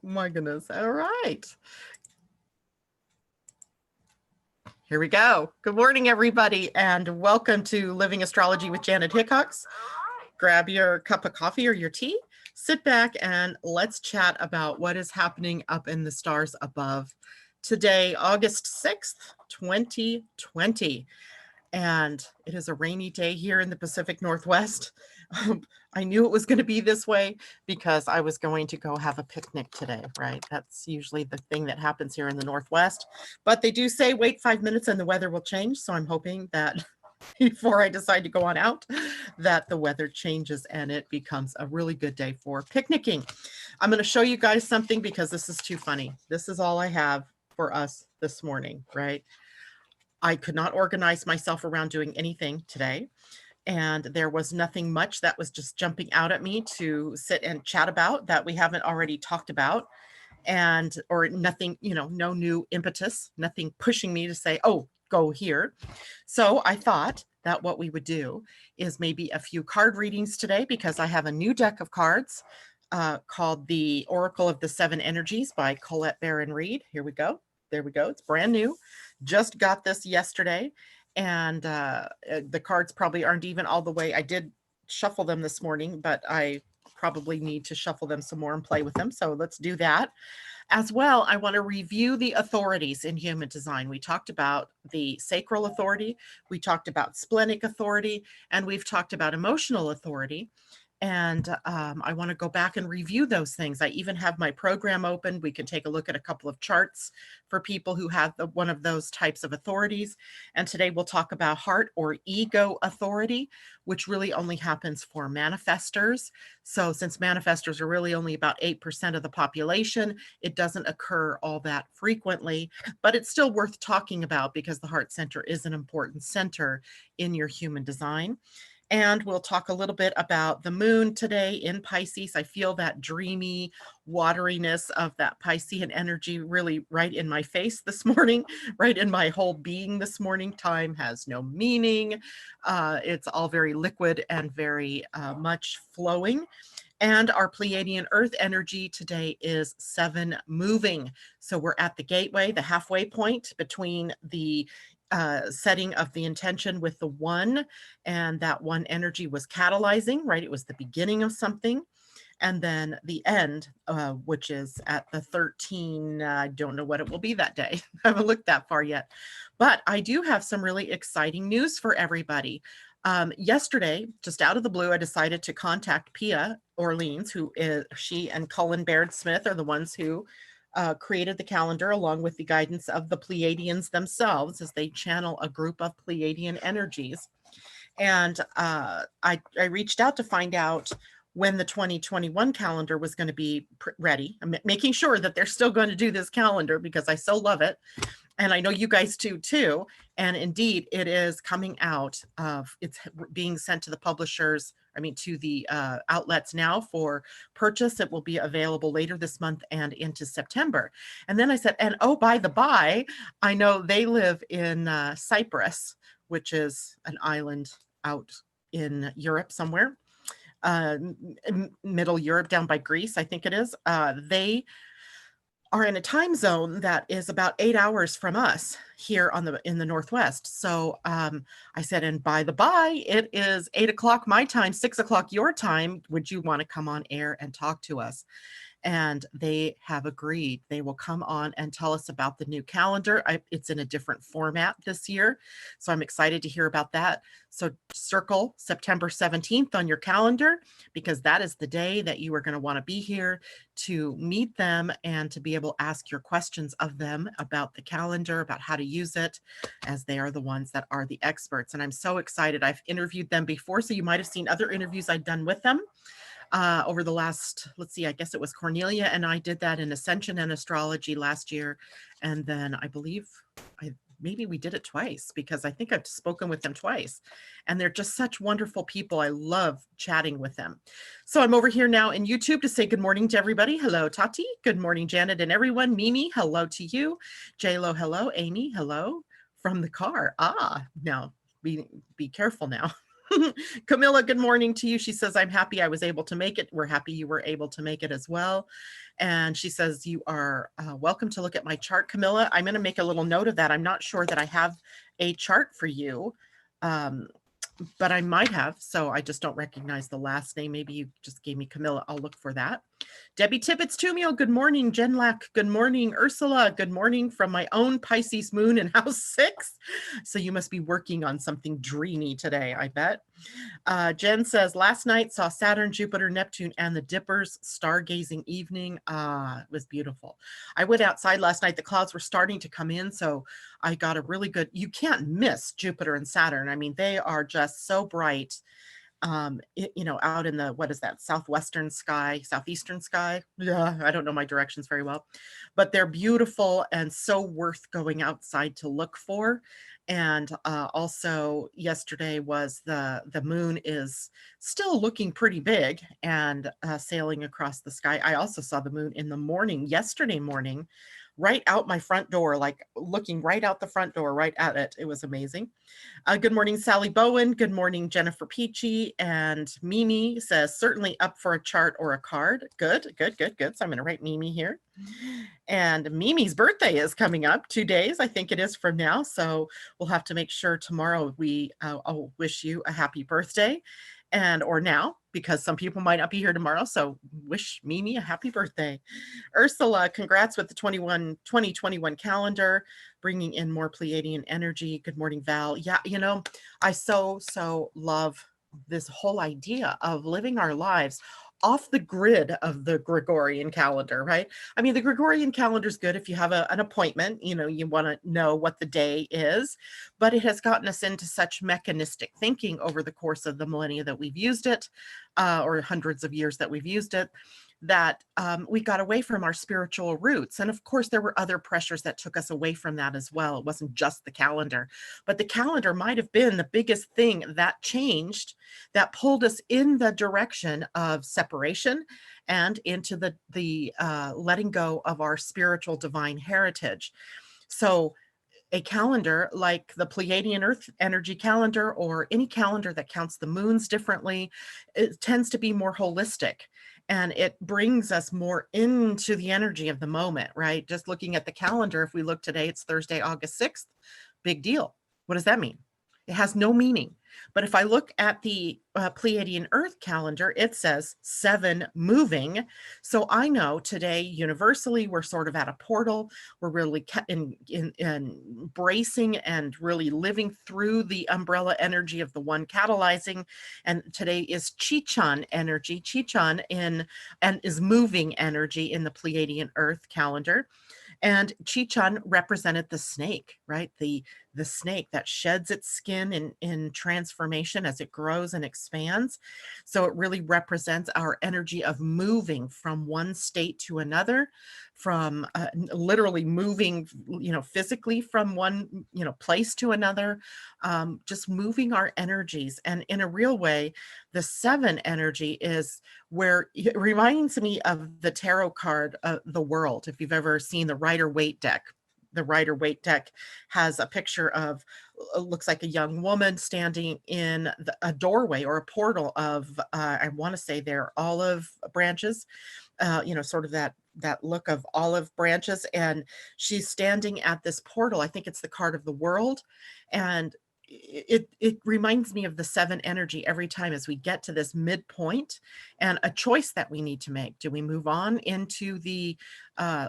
My goodness. All right. Here we go. Good morning, everybody, and welcome to Living Astrology with Janet Hickox. Grab your cup of coffee or your tea, sit back, and let's chat about what is happening up in the stars above. Today, August 6th, 2020. And it is a rainy day here in the Pacific Northwest. I knew it was going to be this way because I was going to go have a picnic today, right? That's usually the thing that happens here in the Northwest. But they do say wait 5 minutes and the weather will change. So I'm hoping that before I decide to go on out, that the weather changes and it becomes a really good day for picnicking. I'm going to show you guys something because this is too funny. This is all I have for us this morning, right? I could not organize myself around doing anything today. And there was nothing much that was just jumping out at me to sit and chat about that we haven't already talked about. And, or nothing, no new impetus, nothing pushing me to say, oh, go here. So I thought that what we would do is maybe a few card readings today because I have a new deck of cards called the Oracle of the Seven Energies by Colette Baron-Reid. Here we go. There we go. It's brand new. Just got this yesterday. And the cards probably aren't even all the way. I did shuffle them this morning, but I probably need to shuffle them some more and play with them. So let's do that. As well, I want to review the authorities in human design. We talked about the sacral authority. We talked about splenic authority. And we've talked about emotional authority. And I want to go back and review those things. I even have my program open. We can take a look at a couple of charts for people who have one of those types of authorities. And today we'll talk about heart or ego authority, which really only happens for manifestors. So since manifestors are really only about 8% of the population, it doesn't occur all that frequently, but it's still worth talking about because the heart center is an important center in your human design. And we'll talk a little bit about the moon today in Pisces. I feel that dreamy wateriness of that Piscean energy really right in my face this morning, right in my whole being this morning. Time has no meaning. It's all very liquid and very much flowing. And our Pleiadian-Earth energy today is 7 moving. So we're at the gateway, the halfway point between the setting of the intention with the 1, and that 1 energy was catalyzing, right? It was the beginning of something. And then the end, which is at the 13, I don't know what it will be that day. I haven't looked that far yet. But I do have some really exciting news for everybody. Yesterday, just out of the blue, I decided to contact Pia Orleans, who is, she and Cullen Baird Smith are the ones who created the calendar along with the guidance of the Pleiadians themselves as they channel a group of Pleiadian energies. And I reached out to find out when the 2021 calendar was going to be ready. I'm making sure that they're still going to do this calendar because I so love it. And I know you guys do too. And indeed, it is coming out it's being sent to the publishers, to the outlets now for purchase. It will be available later this month and into September. And then I said, and oh, by the by, I know they live in Cyprus, which is an island out in Europe somewhere, middle Europe, down by Greece, I think it is. They are in a time zone that is about 8 hours from us here in the Northwest. So I said, and by the by, it is 8 o'clock my time, 6 o'clock your time. Would you want to come on air and talk to us? And they have agreed. They will come on and tell us about the new calendar. It's in a different format this year. So I'm excited to hear about that. So circle September 17th on your calendar, because that is the day that you are going to want to be here to meet them and to be able to ask your questions of them about the calendar, about how to use it, as they are the ones that are the experts. And I'm so excited. I've interviewed them before, so you might have seen other interviews I've done with them. Over the last, let's see, I guess it was Cornelia and I did that in Ascension and Astrology last year. And then I believe maybe we did it twice because I think I've spoken with them twice. And they're just such wonderful people. I love chatting with them. So I'm over here now in YouTube to say good morning to everybody. Hello, Tati. Good morning, Janet and everyone. Mimi, hello to you. J-Lo, hello. Amy, hello. From the car. Now be careful now. Camilla, good morning to you. She says, I'm happy I was able to make it. We're happy you were able to make it as well. And she says, you are welcome to look at my chart, Camilla. I'm going to make a little note of that. I'm not sure that I have a chart for you. But I might have, so I just don't recognize the last name. Maybe you just gave me Camilla. I'll look for that. Debbie Tibbetts Tumio, good morning. Jen Lack, good morning. Ursula, good morning from my own Pisces moon in house 6. So you must be working on something dreamy today, I bet. Jen says, last night saw Saturn, Jupiter, Neptune, and the Dippers stargazing evening. It was beautiful. I went outside last night. The clouds were starting to come in, so I got a really good, you can't miss Jupiter and Saturn. I mean, they are just so bright. Out in the, what is that, southwestern sky, southeastern sky? Yeah, I don't know my directions very well, but they're beautiful and so worth going outside to look for. And also yesterday was the moon is still looking pretty big and sailing across the sky. I also saw the moon in the morning, yesterday morning, right out my front door, like looking right out the front door, right at it. It was amazing. Good morning, Sally Bowen. Good morning, Jennifer Peachy. And Mimi says, certainly up for a chart or a card. Good, good, good, good. So I'm going to write Mimi here. And Mimi's birthday is coming up 2 days, I think it is from now. So we'll have to make sure tomorrow I'll wish you a happy birthday. Or now, because some people might not be here tomorrow. So wish Mimi a happy birthday. Ursula, congrats with the 2021 calendar, bringing in more Pleiadian energy. Good morning, Val. Yeah, I so love this whole idea of living our lives off the grid of the Gregorian calendar, right? I mean, the Gregorian calendar is good if you have an appointment, you want to know what the day is, but it has gotten us into such mechanistic thinking over the course of the millennia that we've used it, or hundreds of years that we've used it, that we got away from our spiritual roots. And of course, there were other pressures that took us away from that as well. It wasn't just the calendar, but the calendar might have been the biggest thing that changed, that pulled us in the direction of separation and into the letting go of our spiritual divine heritage. So a calendar like the Pleiadian-Earth energy calendar, or any calendar that counts the moons differently, it tends to be more holistic. And it brings us more into the energy of the moment, right? Just looking at the calendar, if we look today, it's Thursday, August 6th. Big deal. What does that mean? It has no meaning. But if I look at the Pleiadian-Earth calendar, it says 7 moving. So I know today, universally, we're sort of at a portal. We're really embracing and really living through the umbrella energy of the one catalyzing. And today is Piscean energy, and is moving energy in the Pleiadian-Earth calendar. And Piscean represented the snake, right? The snake that sheds its skin in transformation as it grows and expands. So it really represents our energy of moving from one state to another, from literally moving, physically from one, place to another, just moving our energies. And in a real way, the 7 energy is where it reminds me of the tarot card, The World. If you've ever seen the Rider-Waite deck, the Rider-Waite deck has a picture of, looks like a young woman standing in a doorway or a portal of, I want to say they're olive branches, sort of that look of olive branches. And she's standing at this portal. I think it's the card of the World. And it reminds me of the 7 energy every time as we get to this midpoint, and a choice that we need to make. Do we move on into the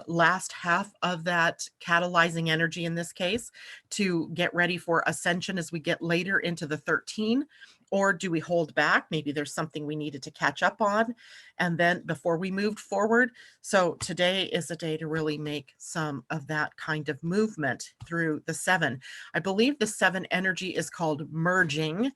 last half of that catalyzing energy, in this case, to get ready for ascension as we get later into the 13? Or do we hold back? Maybe there's something we needed to catch up on, and then before we moved forward. So today is a day to really make some of that kind of movement through the 7. I believe the 7 energy is called merging.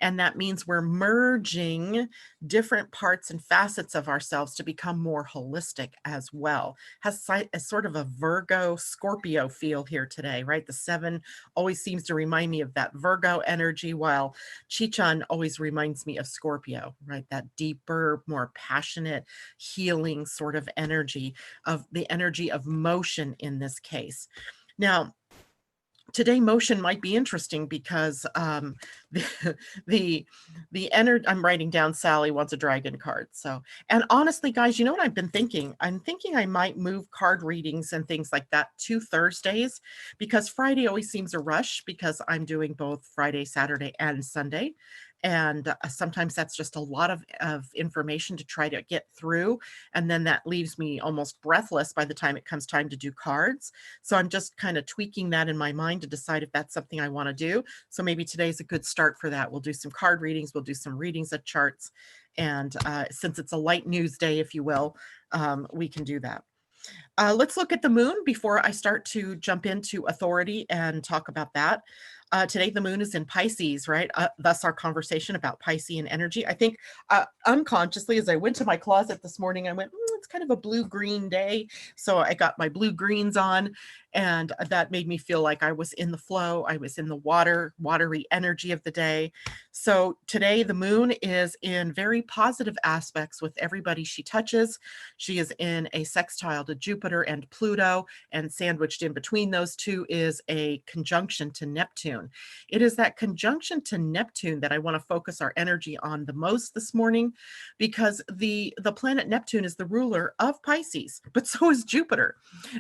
And that means we're merging different parts and facets of ourselves to become more holistic as well. Has a sort of a Virgo Scorpio feel here today, right? The 7 always seems to remind me of that Virgo energy, while Piscean always reminds me of Scorpio, right? That deeper, more passionate, healing sort of energy, of the energy of motion in this case. Now, today motion might be interesting because the the energy. I'm writing down Sally wants a dragon card. So, and honestly, guys, you know what I've been thinking? I'm thinking I might move card readings and things like that to Thursdays, because Friday always seems a rush because I'm doing both Friday, Saturday, and Sunday. And sometimes that's just a lot of information to try to get through. And then that leaves me almost breathless by the time it comes time to do cards. So I'm just kind of tweaking that in my mind to decide if that's something I want to do. So maybe today's a good start for that. We'll do some card readings. We'll do some readings of charts. And since it's a light news day, if you will, we can do that. Let's look at the moon before I start to jump into authority and talk about that. Today, the moon is in Pisces, right? Thus our conversation about Piscean energy. I think unconsciously, as I went to my closet this morning, I went, it's kind of a blue-green day. So I got my blue greens on, and that made me feel like I was in the flow. I was in the watery energy of the day. So today, the moon is in very positive aspects with everybody she touches. She is in a sextile to Jupiter and Pluto, and sandwiched in between those two is a conjunction to Neptune. It is that conjunction to Neptune that I want to focus our energy on the most this morning, because the planet Neptune is the ruler of Pisces, but so is Jupiter.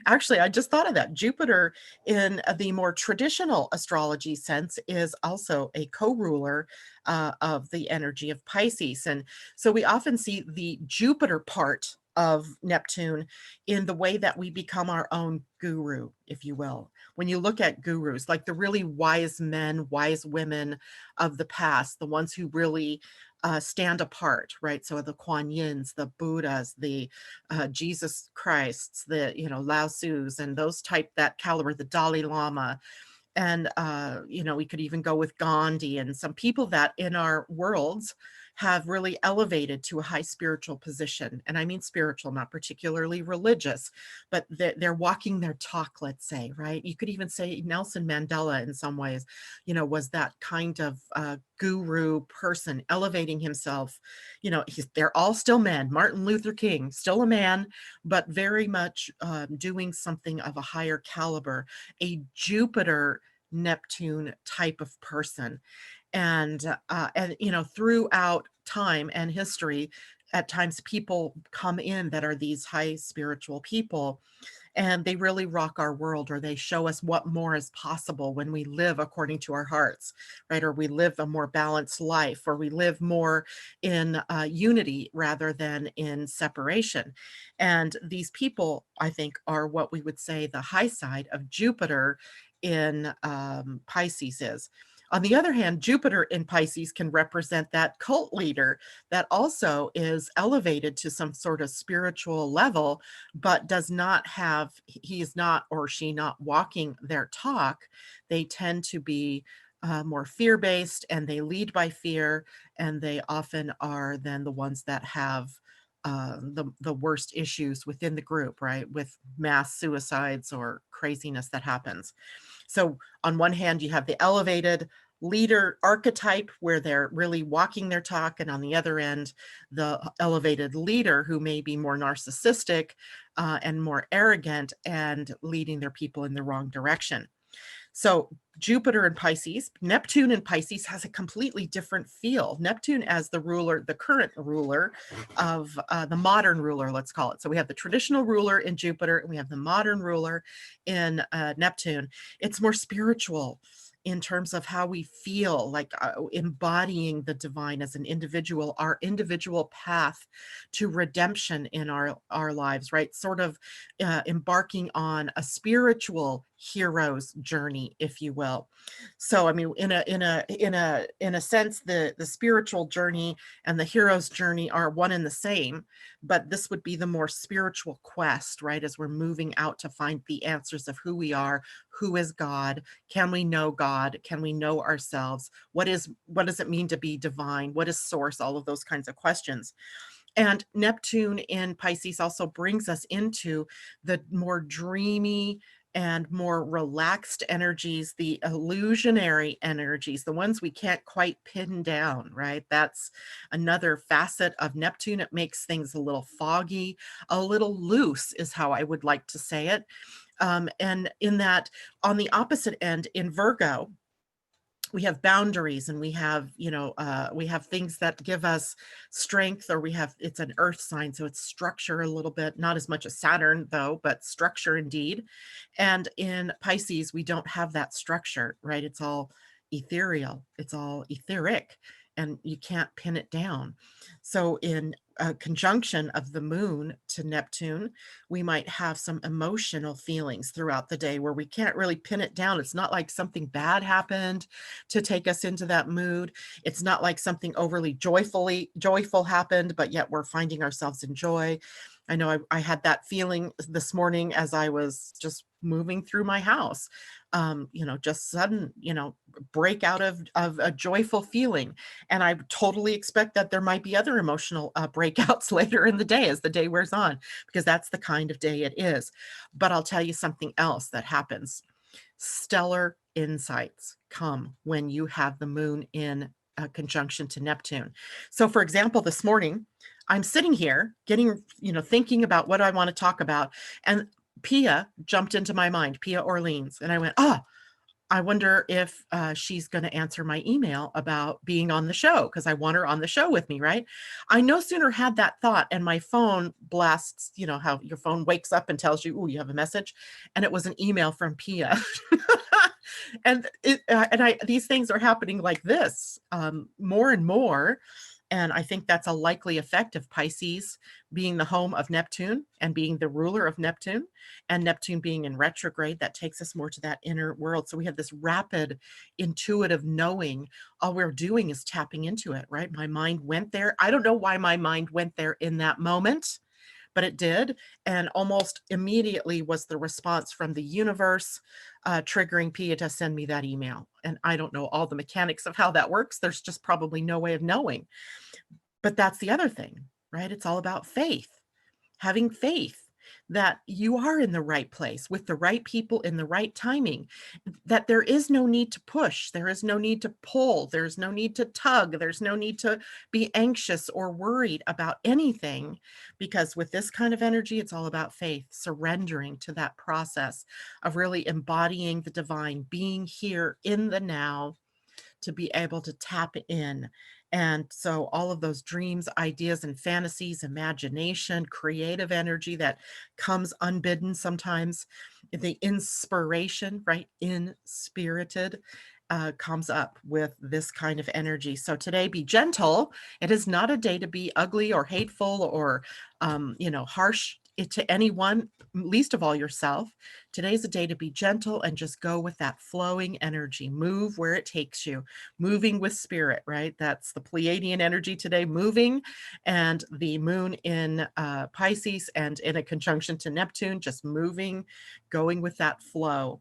Actually, I just thought of that. Jupiter, in the more traditional astrology sense, is also a co-ruler of the energy of Pisces. And so we often see the Jupiter part of Neptune in the way that we become our own guru, if you will. When you look at gurus, like the really wise men, wise women of the past, the ones who really stand apart, right? So the Kuan Yins, the Buddhas, the Jesus Christs, the, Lao Tzus, and those type, that caliber, the Dalai Lama. And, we could even go with Gandhi and some people that in our worlds have really elevated to a high spiritual position. And I mean spiritual, not particularly religious, but they're walking their talk, let's say, right? You could even say Nelson Mandela in some ways, was that kind of guru person elevating himself. They're all still men. Martin Luther King, still a man, but very much doing something of a higher caliber, a Jupiter Neptune type of person. And throughout time and history, at times people come in that are these high spiritual people, and they really rock our world, or they show us what more is possible when we live according to our hearts, right? Or we live a more balanced life, or we live more in unity rather than in separation. And these people, I think, are what we would say the high side of Jupiter in Pisces is. On the other hand, Jupiter in Pisces can represent that cult leader that also is elevated to some sort of spiritual level, but does not have, he is not, or she not walking their talk. They tend to be more fear-based, and they lead by fear, and they often are then the ones that have the worst issues within the group, right? With mass suicides or craziness that happens. So on one hand, you have the elevated leader archetype where they're really walking their talk, and on the other end, the elevated leader who may be more narcissistic and more arrogant and leading their people in the wrong direction. So Jupiter in Pisces, Neptune in Pisces has a completely different feel. Neptune as the ruler, the current ruler of the modern ruler, let's call it. So we have the traditional ruler in Jupiter, and we have the modern ruler in Neptune. It's more spiritual in terms of how we feel, like embodying the divine as an individual, our individual path to redemption in our lives, right? Sort of embarking on a spiritual hero's journey, if you will. So, I mean, in a sense, the spiritual journey and the hero's journey are one and the same, but this would be the more spiritual quest, right? As we're moving out to find the answers of who we are, who is God, can we know God, can we know ourselves, what does it mean to be divine, what is source, all of those kinds of questions. And Neptune in Pisces also brings us into the more dreamy and more relaxed energies, the illusionary energies, the ones we can't quite pin down, right? That's another facet of Neptune. It makes things a little foggy, a little loose is how I would like to say it. And in that, on the opposite end, in Virgo, we have boundaries, and we have, we have things that give us strength, or it's an earth sign. So it's structure a little bit, not as much as Saturn though, but structure indeed. And in Pisces, we don't have that structure, right? It's all ethereal. It's all etheric, and you can't pin it down. So in a conjunction of the moon to Neptune, we might have some emotional feelings throughout the day where we can't really pin it down. It's not like something bad happened to take us into that mood. It's not like something overly joyful happened, but yet we're finding ourselves in joy. I know I had that feeling this morning as I was just moving through my house. Just sudden, break out of a joyful feeling. And I totally expect that there might be other emotional breakouts later in the day as the day wears on, because that's the kind of day it is. But I'll tell you something else that happens. Stellar insights come when you have the moon in conjunction to Neptune. So for example, this morning, I'm sitting here getting, thinking about what I want to talk about. And Pia jumped into my mind, Pia Orleans. And I went, I wonder if she's going to answer my email about being on the show, because I want her on the show with me, right? I no sooner had that thought, and my phone blasts, how your phone wakes up and tells you, oh, you have a message. And it was an email from Pia. And these things are happening like this more and more. And I think that's a likely effect of Pisces being the home of Neptune and being the ruler of Neptune, and Neptune being in retrograde. That takes us more to that inner world. So we have this rapid, intuitive knowing. All we're doing is tapping into it, right? My mind went there. I don't know why my mind went there in that moment, but it did. And almost immediately was the response from the universe triggering Pia to send me that email. And I don't know all the mechanics of how that works. There's just probably no way of knowing. But that's the other thing, right? It's all about faith, having faith that you are in the right place with the right people in the right timing, that there is no need to push. There is no need to pull. There's no need to tug. There's no need to be anxious or worried about anything, because with this kind of energy, it's all about faith, surrendering to that process of really embodying the divine, being here in the now to be able to tap in. And so all of those dreams, ideas, and fantasies, imagination, creative energy that comes unbidden sometimes, the inspiration, right? Inspirited comes up with this kind of energy. So today, be gentle. It is not a day to be ugly or hateful or, harsh to anyone, least of all yourself. Today's a day to be gentle and just go with that flowing energy. Move where it takes you. Moving with spirit, right? That's the Pleiadian energy today, moving, and the moon in Pisces and in a conjunction to Neptune, just moving, going with that flow.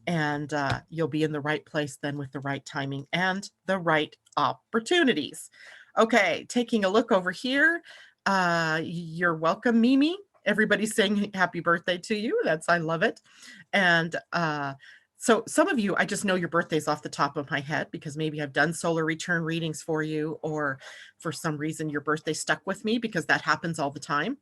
And you'll be in the right place then with the right timing and the right opportunities. Okay, taking a look over here. You're welcome, Mimi. Everybody's saying happy birthday to you. I love it. And so some of you, I just know your birthdays off the top of my head because maybe I've done solar return readings for you, or for some reason your birthday stuck with me, because that happens all the time.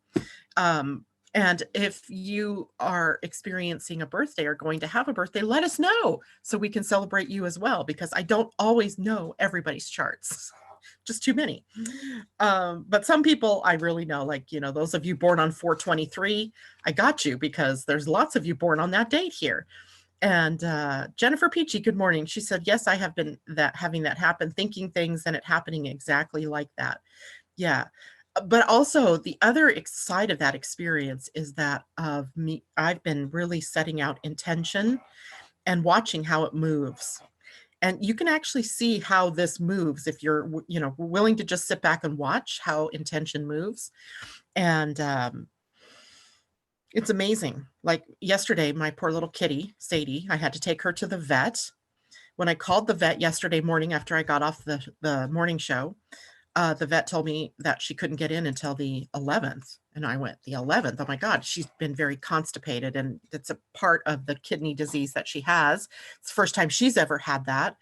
And if you are experiencing a birthday or going to have a birthday, let us know so we can celebrate you as well, because I don't always know everybody's charts. Just too many. But some people I really know, like, those of you born on 4/23, I got you, because there's lots of you born on that date here. And Jennifer Peachy, good morning. She said, yes, I have been having that happen, thinking things and it happening exactly like that. Yeah. But also the other side of that experience is that of me, I've been really setting out intention and watching how it moves. And you can actually see how this moves if you're, willing to just sit back and watch how intention moves. And it's amazing. Like yesterday, my poor little kitty, Sadie, I had to take her to the vet. When I called the vet yesterday morning after I got off the morning show, the vet told me that she couldn't get in until the 11th. And I went, the 11th? Oh my God, she's been very constipated, and it's a part of the kidney disease that she has. It's the first time she's ever had that.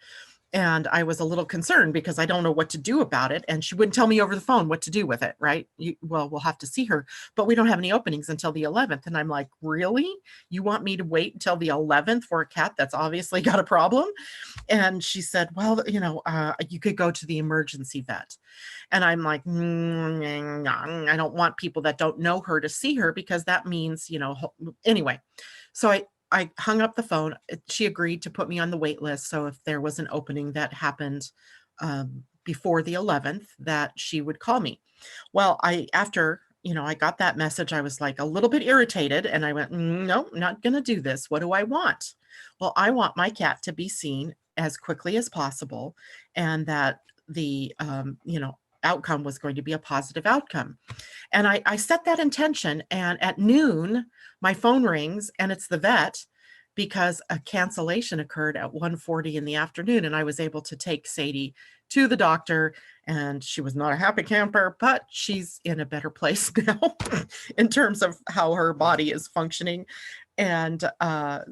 And I was a little concerned because I don't know what to do about it. And she wouldn't tell me over the phone what to do with it, right? Well, we'll have to see her, but we don't have any openings until the 11th. And I'm like, really? You want me to wait until the 11th for a cat that's obviously got a problem? And she said, well, you could go to the emergency vet. And I'm like, I don't want people that don't know her to see her, because that means, anyway. So I hung up the phone. She agreed to put me on the wait list. So if there was an opening that happened before the 11th, that she would call me. Well, after I got that message, I was like a little bit irritated, and I went, no, not going to do this. What do I want? Well, I want my cat to be seen as quickly as possible, and that the, outcome was going to be a positive outcome. And I set that intention, and at noon, my phone rings, and it's the vet, because a cancellation occurred at 1:40 in the afternoon, and I was able to take Sadie to the doctor, and she was not a happy camper, but she's in a better place now in terms of how her body is functioning. And and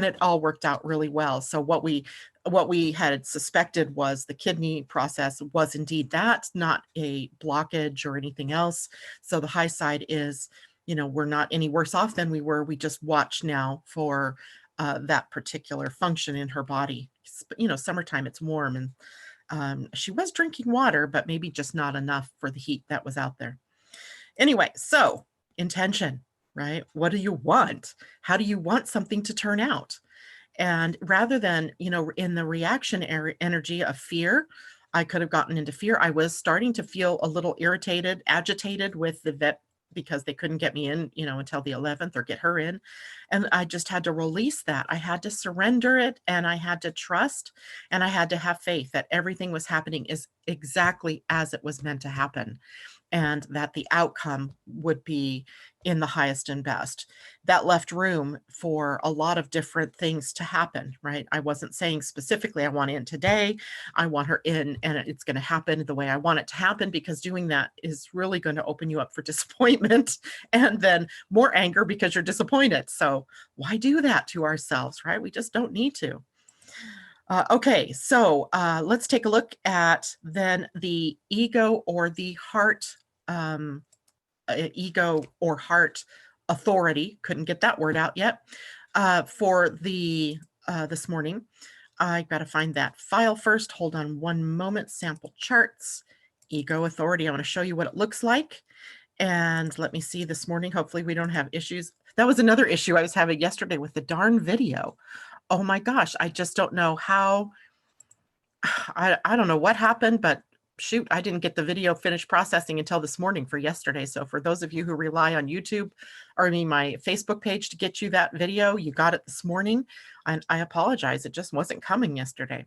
it all worked out really well. So what we had suspected was the kidney process was indeed that, not a blockage or anything else. So the high side is, we're not any worse off than we were. We just watch now for that particular function in her body. Summertime, it's warm, and she was drinking water, but maybe just not enough for the heat that was out there. Anyway, so intention, right? What do you want? How do you want something to turn out? And rather than, in the reaction energy of fear, I could have gotten into fear. I was starting to feel a little irritated, agitated with the vet, because they couldn't get me in, until the 11th, or get her in. And I just had to release that. I had to surrender it, and I had to trust, and I had to have faith that everything was happening is exactly as it was meant to happen, and that the outcome would be in the highest and best. That left room for a lot of different things to happen, right? I wasn't saying specifically, I want in today, I want her in, and it's going to happen the way I want it to happen, because doing that is really going to open you up for disappointment, and then more anger because you're disappointed. So why do that to ourselves, right? We just don't need to. Okay, so let's take a look at then the ego or the heart, ego or heart authority. Couldn't get that word out yet. For the this morning, I got to find that file first. Hold on one moment. Sample charts, ego authority. I want to show you what it looks like. And let me see this morning. Hopefully we don't have issues. That was another issue I was having yesterday with the darn video. Oh my gosh, I just don't know how, I don't know what happened, but shoot, I didn't get the video finished processing until this morning for yesterday. So for those of you who rely on YouTube, or my Facebook page to get you that video, you got it this morning. And I apologize, it just wasn't coming yesterday.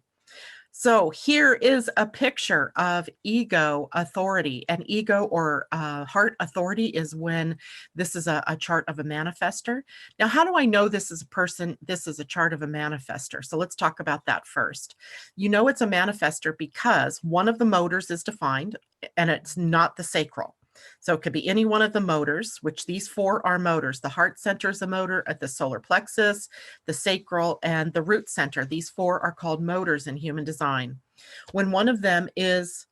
So here is a picture of ego authority. And ego or heart authority is when this is a chart of a manifestor. Now, how do I know this is a person, this is a chart of a manifestor? So let's talk about that first. It's a manifestor because one of the motors is defined, and it's not the sacral. So it could be any one of the motors, which these four are motors. The heart center is a motor at the solar plexus, the sacral, and the root center. These four are called motors in human design. When one of them is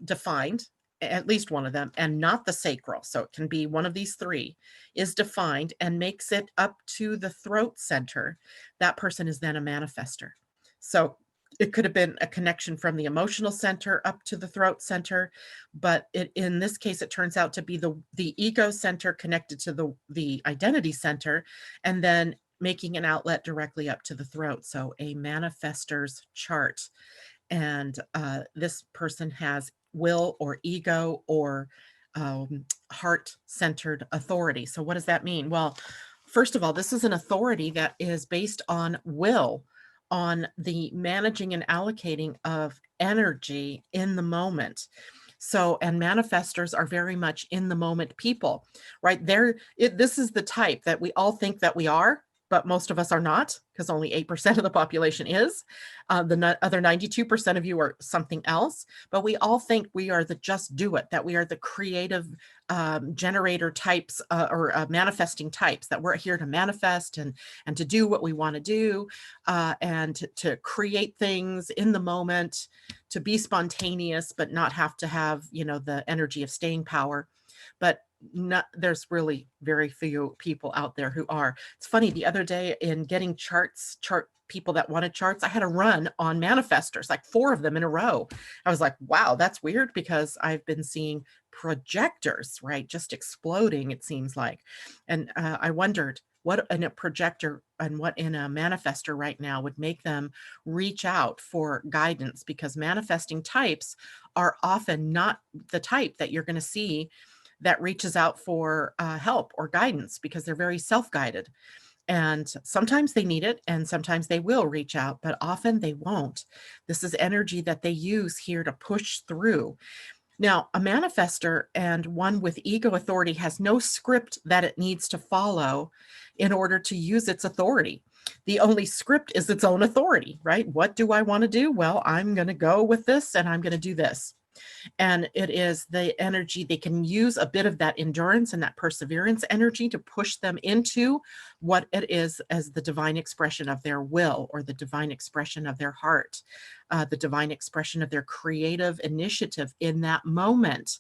defined, at least one of them, and not the sacral, so it can be one of these three, is defined and makes it up to the throat center, that person is then a manifestor. So it could have been a connection from the emotional center up to the throat center, but in this case, it turns out to be the ego center connected to the identity center, and then making an outlet directly up to the throat. So a manifestor's chart. And this person has will or ego or heart-centered authority. So what does that mean? Well, first of all, this is an authority that is based on will, on the managing and allocating of energy in the moment. So, and manifestors are very much in the moment people, right? This is the type that we all think that we are, but most of us are not, because only 8% of the population is. The other 92% of you are something else, but we all think we are the just do it, that we are the creative generator types or manifesting types, that we're here to manifest and to do what we want to do and to create things in the moment, to be spontaneous, but not have to have, you know, the energy of staying power. But there's really very few people out there who are. It's funny, the other day in getting chart people that wanted charts, I had a run on manifestors, like 4 of them in a row. I was like, wow, that's weird, because I've been seeing projectors, right, just exploding, it seems like. And I wondered what in a projector and what in a manifester right now would make them reach out for guidance, because manifesting types are often not the type that you're going to see that reaches out for help or guidance, because they're very self-guided. And sometimes they need it and sometimes they will reach out, but often they won't. This is energy that they use here to push through. Now, a manifester and one with ego authority has no script that it needs to follow in order to use its authority. The only script is its own authority, right? What do I want to do? Well, I'm going to go with this and I'm going to do this. And it is the energy, they can use a bit of that endurance and that perseverance energy to push them into what it is as the divine expression of their will, or the divine expression of their heart, the divine expression of their creative initiative in that moment.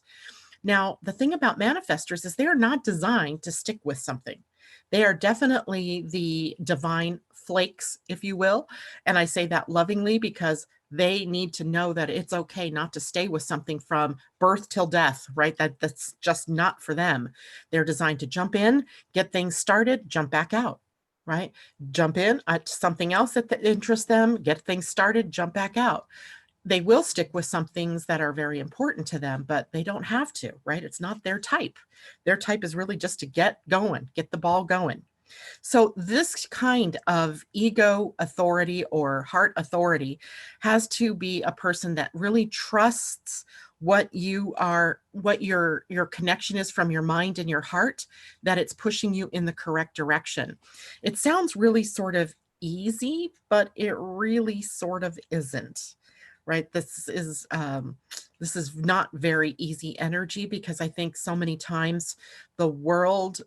Now, the thing about manifestors is they are not designed to stick with something. They are definitely the divine flakes, if you will. And I say that lovingly, because they need to know that it's okay not to stay with something from birth till death, right? That's just not for them. They're designed to jump in, get things started, jump back out, right? Jump in to something else that interests them, get things started, jump back out. They will stick with some things that are very important to them, but they don't have to, right? It's not their type. Their type is really just to get going, get the ball going. So this kind of ego authority or heart authority has to be a person that really trusts what you are, what your connection is from your mind and your heart, that it's pushing you in the correct direction. It sounds really sort of easy, but it really sort of isn't. Right. This is not very easy energy, because I think so many times the world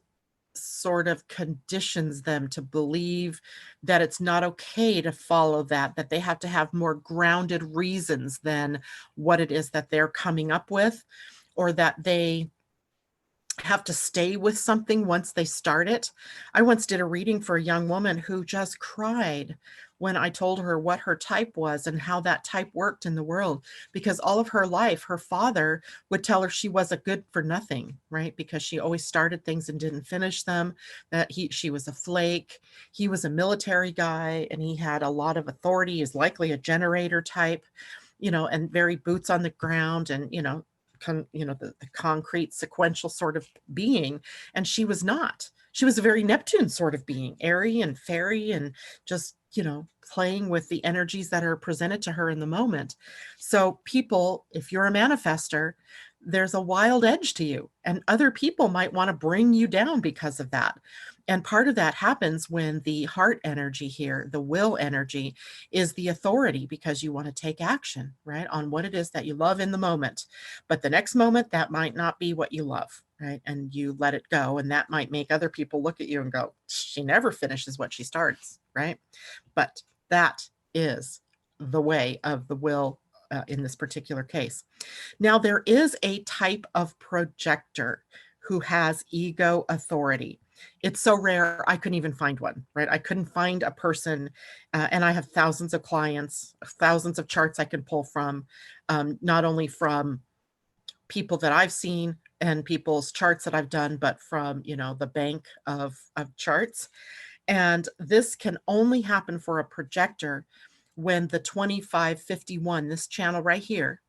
sort of conditions them to believe that it's not okay to follow that they have to have more grounded reasons than what it is that they're coming up with, or that they have to stay with something once they start it. I once did a reading for a young woman who just cried when I told her what her type was and how that type worked in the world, because all of her life, her father would tell her she was a good for nothing, right? Because she always started things and didn't finish them, that she was a flake. He was a military guy and he had a lot of authority, is likely a generator type, you know, and very boots on the ground, and, you know, the concrete sequential sort of being. And she was not. She was a very Neptune sort of being, airy and fairy, and just, you know, playing with the energies that are presented to her in the moment. So people, if you're a manifester, there's a wild edge to you, and other people might want to bring you down because of that. And part of that happens when the heart energy here, the will energy, is the authority, because you want to take action, right, on what it is that you love in the moment. But the next moment, that might not be what you love, right? And you let it go. And that might make other people look at you and go, she never finishes what she starts, right? But that is the way of the will in this particular case. Now, there is a type of projector who has ego authority. It's so rare, I couldn't even find one, right? I couldn't find a person, and I have thousands of clients, thousands of charts I can pull from, not only from people that I've seen and people's charts that I've done, but from, you know, the bank of charts. And this can only happen for a projector when the 2551, this channel right here,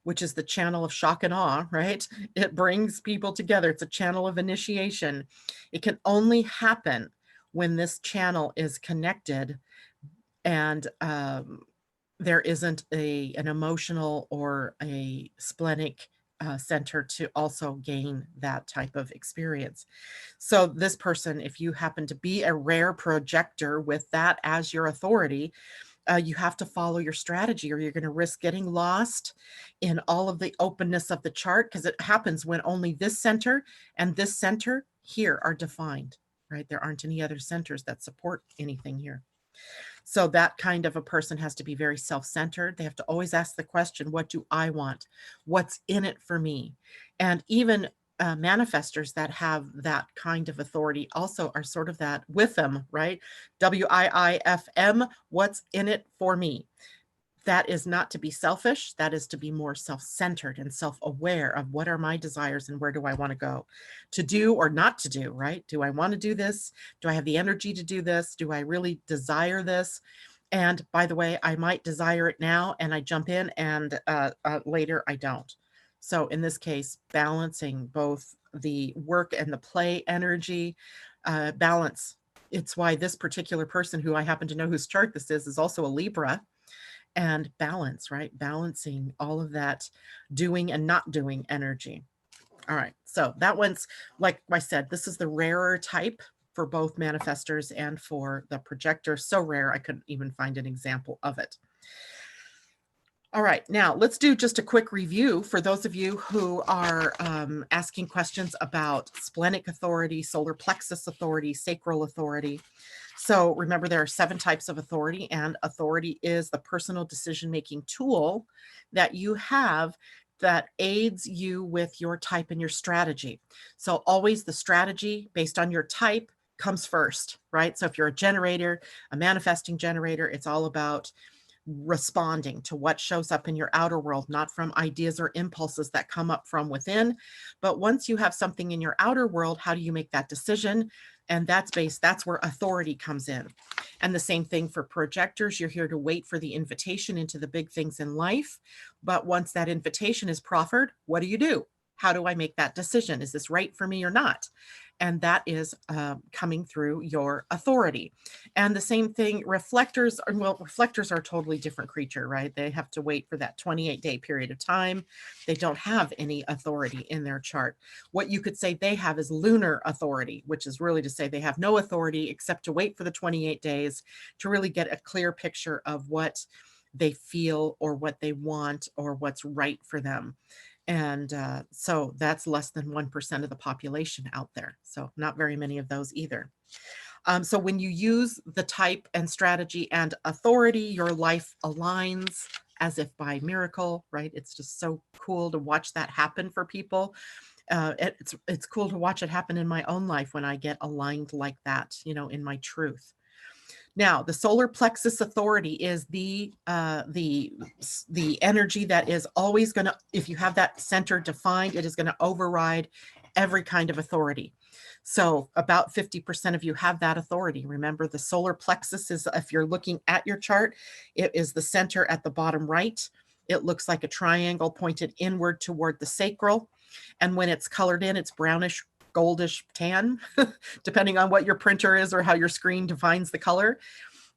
which is the channel of shock and awe, right? It brings people together. It's a channel of initiation. It can only happen when this channel is connected and there isn't an emotional or a splenic center to also gain that type of experience. So this person, if you happen to be a rare projector with that as your authority, you have to follow your strategy or you're going to risk getting lost in all of the openness of the chart, because it happens when only this center and this center here are defined, right? There aren't any other centers that support anything here. So that kind of a person has to be very self-centered. They have to always ask the question, what do I want? What's in it for me? And even manifestors that have that kind of authority also are sort of that with them, right? WIIFM, what's in it for me? That is not to be selfish. That is to be more self-centered and self-aware of what are my desires and where do I want to go to do or not to do, right? Do I want to do this? Do I have the energy to do this? Do I really desire this? And by the way, I might desire it now and I jump in and later I don't. So in this case, balancing both the work and the play energy, balance. It's why this particular person, who I happen to know whose chart this is also a Libra. And balance, right? Balancing all of that doing and not doing energy. All right. So that one's, like I said, this is the rarer type for both manifestors and for the projector. So rare, I couldn't even find an example of it. All right, now let's do just a quick review for those of you who are asking questions about splenic authority, solar plexus authority, sacral authority. So remember, there are 7 types of authority, and authority is the personal decision-making tool that you have that aids you with your type and your strategy. So always the strategy based on your type comes first, right? So if you're a generator, a manifesting generator, it's all about responding to what shows up in your outer world, not from ideas or impulses that come up from within. But once you have something in your outer world, how do you make that decision? And that's where authority comes in. And the same thing for projectors. You're here to wait for the invitation into the big things in life. But once that invitation is proffered, what do? How do I make that decision? Is this right for me or not? And that is coming through your authority. And the same thing, reflectors are a totally different creature, right? They have to wait for that 28-day period of time. They don't have any authority in their chart. What you could say they have is lunar authority, which is really to say they have no authority except to wait for the 28 days to really get a clear picture of what they feel or what they want or what's right for them. And so that's less than 1% of the population out there. So not very many of those either. So when you use the type and strategy and authority, your life aligns as if by miracle, right? It's just so cool to watch that happen for people. It's cool to watch it happen in my own life when I get aligned like that, you know, in my truth. Now, the solar plexus authority is the energy that is always going to, if you have that center defined, it is going to override every kind of authority. So about 50% of you have that authority. Remember, the solar plexus is, if you're looking at your chart, it is the center at the bottom right. It looks like a triangle pointed inward toward the sacral. And when it's colored in, it's brownish, goldish tan, depending on what your printer is or how your screen defines the color.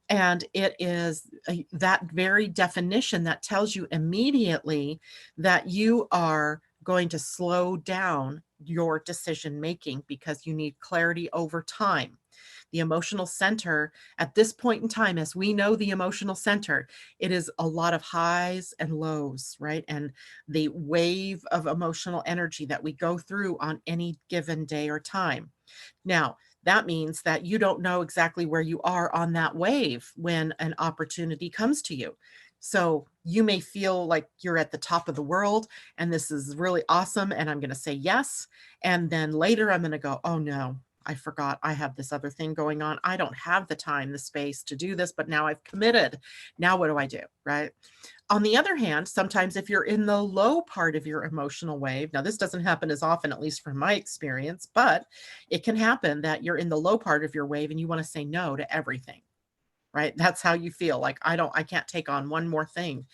And it is that very definition that tells you immediately that you are going to slow down your decision making because you need clarity over time. The emotional center at this point in time, as we know the emotional center, it is a lot of highs and lows, right? And the wave of emotional energy that we go through on any given day or time. Now, that means that you don't know exactly where you are on that wave when an opportunity comes to you. So you may feel like you're at the top of the world and this is really awesome and I'm going to say yes. And then later I'm going to go, oh no, I forgot I have this other thing going on. I don't have the time, the space to do this, but now I've committed. Now what do I do, right? On the other hand, sometimes if you're in the low part of your emotional wave, now this doesn't happen as often, at least from my experience, but it can happen that you're in the low part of your wave and you want to say no to everything, right? That's how you feel like, I can't take on one more thing.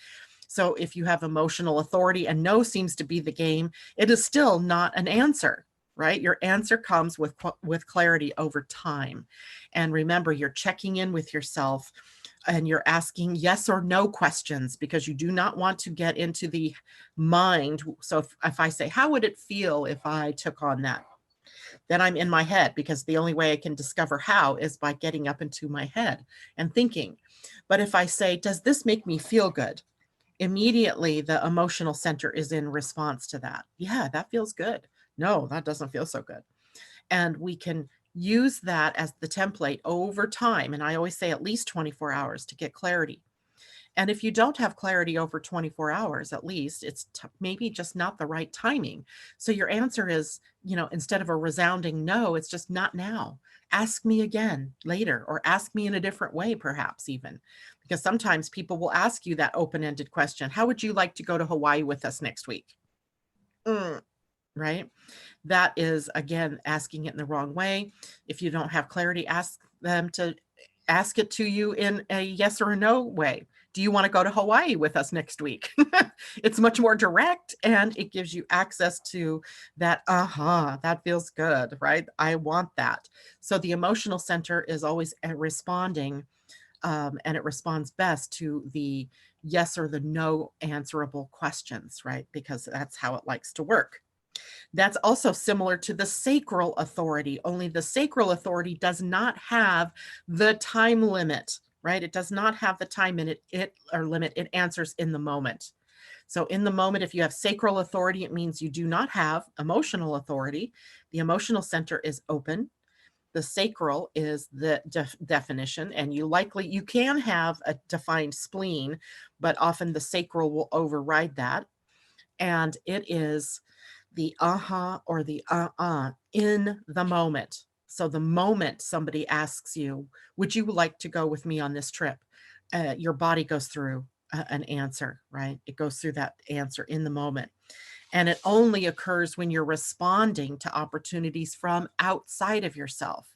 So if you have emotional authority and no seems to be the game, it is still not an answer, right? Your answer comes with clarity over time. And remember, you're checking in with yourself and you're asking yes or no questions because you do not want to get into the mind. So if I say, how would it feel if I took on that? Then I'm in my head, because the only way I can discover how is by getting up into my head and thinking. But if I say, does this make me feel good? Immediately the emotional center is in response to that. Yeah, that feels good. No, that doesn't feel so good. And we can use that as the template over time. And I always say at least 24 hours to get clarity. And if you don't have clarity over 24 hours, at least it's maybe just not the right timing. So your answer is, instead of a resounding no, it's just not now. Ask me again later, or ask me in a different way, perhaps even. Because sometimes people will ask you that open-ended question. How would you like to go to Hawaii with us next week? Right? That is, again, asking it in the wrong way. If you don't have clarity, ask them to ask it to you in a yes or a no way. Do you want to go to Hawaii with us next week? It's much more direct, and it gives you access to that, that feels good, right? I want that. So the emotional center is always responding, and it responds best to the yes or the no answerable questions, right? Because that's how it likes to work. That's also similar to the sacral authority, only the sacral authority does not have the time limit, right? It does not have the time limit, it answers in the moment. So in the moment, if you have sacral authority, it means you do not have emotional authority. The emotional center is open. The sacral is the definition, and you can have a defined spleen, but often the sacral will override that. And it is the or the in the moment. So the moment somebody asks you, would you like to go with me on this trip? Your body goes through an answer, right? It goes through that answer in the moment. And it only occurs when you're responding to opportunities from outside of yourself,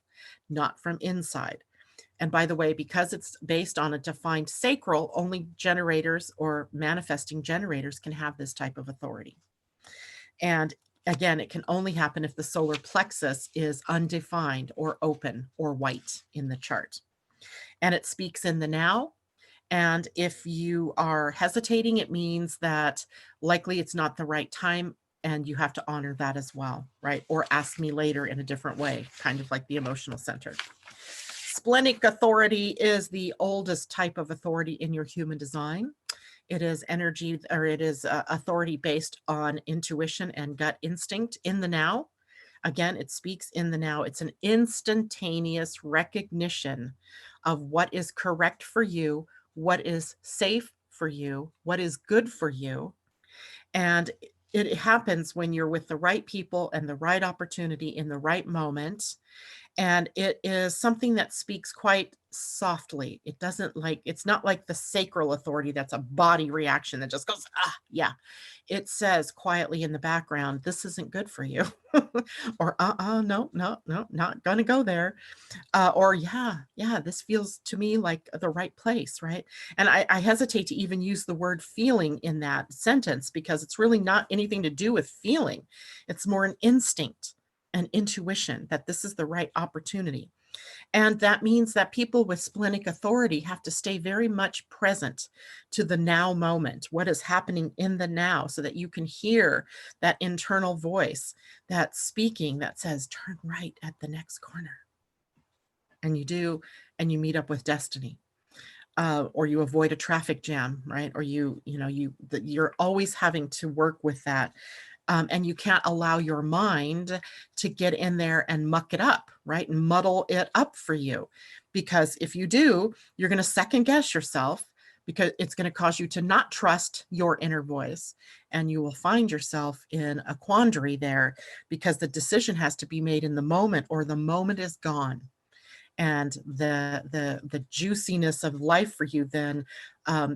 not from inside. And by the way, because it's based on a defined sacral, only generators or manifesting generators can have this type of authority. And again, it can only happen if the solar plexus is undefined or open or white in the chart. And it speaks in the now. And if you are hesitating, it means that likely it's not the right time, and you have to honor that as well, right? Or ask me later in a different way, kind of like the emotional center. Splenic authority is the oldest type of authority in your human design. It is energy, or it is authority based on intuition and gut instinct in the now. Again, it speaks in the now. It's an instantaneous recognition of what is correct for you, what is safe for you, what is good for you. And it happens when you're with the right people and the right opportunity in the right moment. And it is something that speaks quite softly. It's not like the sacral authority that's a body reaction that just goes, yeah. It says quietly in the background, this isn't good for you. Or, no, not gonna go there. Or yeah, this feels to me like the right place, right? And I hesitate to even use the word feeling in that sentence, because it's really not anything to do with feeling. It's more an instinct, an intuition that this is the right opportunity. And that means that people with splenic authority have to stay very much present to the now moment, what is happening in the now, so that you can hear that internal voice that's speaking that says, turn right at the next corner. And you do, and you meet up with destiny. Or you avoid a traffic jam, right? Or you're always having to work with that. And you can't allow your mind to get in there and muck it up, right? And muddle it up for you. Because if you do, you're going to second guess yourself, because it's going to cause you to not trust your inner voice. And you will find yourself in a quandary there, because the decision has to be made in the moment, or the moment is gone. And the juiciness of life for you then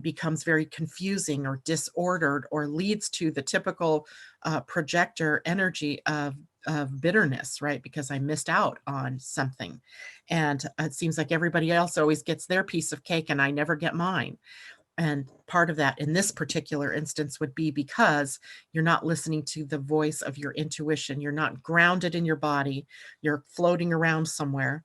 becomes very confusing or disordered, or leads to the typical projector energy of bitterness, right? Because I missed out on something. And it seems like everybody else always gets their piece of cake and I never get mine. And part of that in this particular instance would be because you're not listening to the voice of your intuition. You're not grounded in your body. You're floating around somewhere.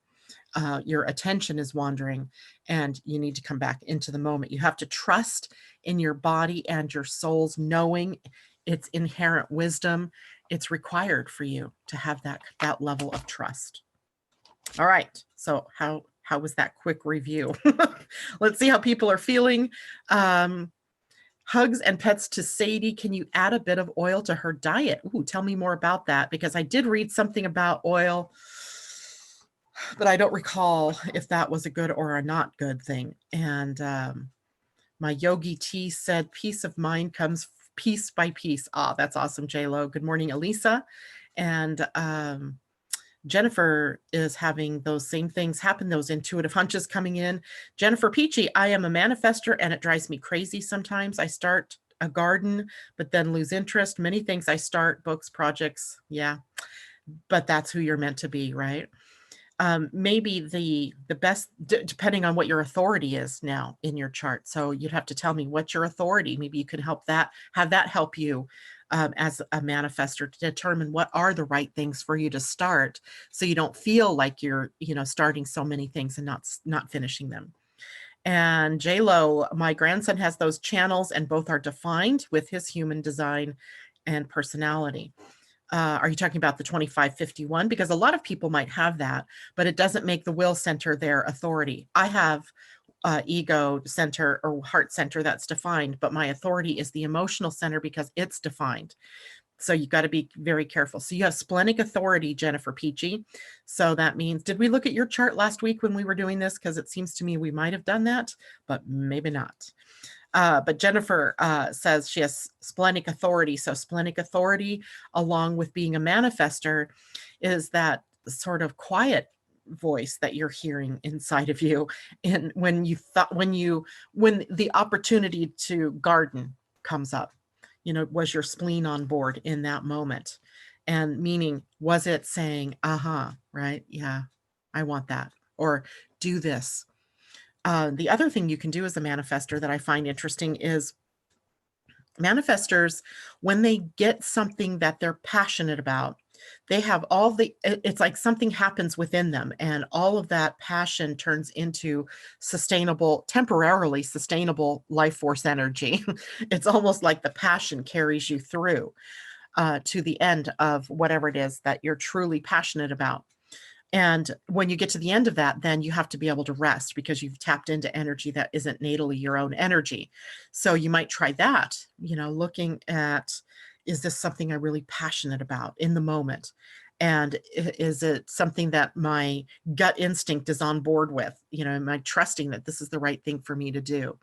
your attention is wandering and you need to come back into the moment. You have to trust in your body and your soul's knowing its inherent wisdom. It's required for you to have that level of trust. All right. So how was that quick review? Let's see how people are feeling. Hugs and pets to Sadie. Can you add a bit of oil to her diet? Ooh, tell me more about that, because I did read something about oil, but I don't recall if that was a good or a not good thing. And my Yogi T said, peace of mind comes piece by piece. Ah, that's awesome, J-Lo. Good morning, Elisa. And Jennifer is having those same things happen, those intuitive hunches coming in. Jennifer Peachy, I am a manifester and it drives me crazy sometimes. I start a garden, but then lose interest. Many things I start, books, projects. Yeah, but that's who you're meant to be, right? Maybe the best, depending on what your authority is now in your chart. So you'd have to tell me what's your authority. Maybe you can have that help you as a manifestor to determine what are the right things for you to start, so you don't feel like you're, starting so many things and not finishing them. And J-Lo, my grandson has those channels and both are defined with his human design and personality. Are you talking about the 2551? Because a lot of people might have that, but it doesn't make the will center their authority. I have ego center or heart center that's defined, but my authority is the emotional center because it's defined. So you got to be very careful. So you have splenic authority, Jennifer Peachy. So that means, did we look at your chart last week when we were doing this? Because it seems to me we might have done that, but maybe not. But Jennifer says she has splenic authority. So splenic authority, along with being a manifester, is that sort of quiet voice that you're hearing inside of you. And when the opportunity to garden comes up, was your spleen on board in that moment? And meaning, was it saying, right? Yeah, I want that. Or do this. The other thing you can do as a manifester that I find interesting is manifestors, when they get something that they're passionate about, they have it's like something happens within them, and all of that passion turns into temporarily sustainable life force energy. It's almost like the passion carries you through to the end of whatever it is that you're truly passionate about. And when you get to the end of that, then you have to be able to rest because you've tapped into energy that isn't natally your own energy. So you might try that, looking at, is this something I'm really passionate about in the moment? And is it something that my gut instinct is on board with? Am I trusting that this is the right thing for me to do?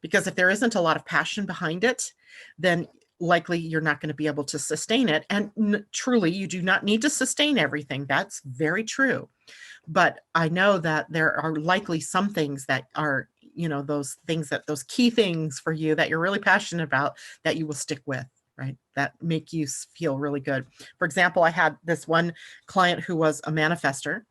Because if there isn't a lot of passion behind it, then likely you're not going to be able to sustain it. And truly, you do not need to sustain everything. That's very true. But I know that there are likely some things that are, those key things for you that you're really passionate about that you will stick with, right? That make you feel really good. For example, I had this one client who was a manifester,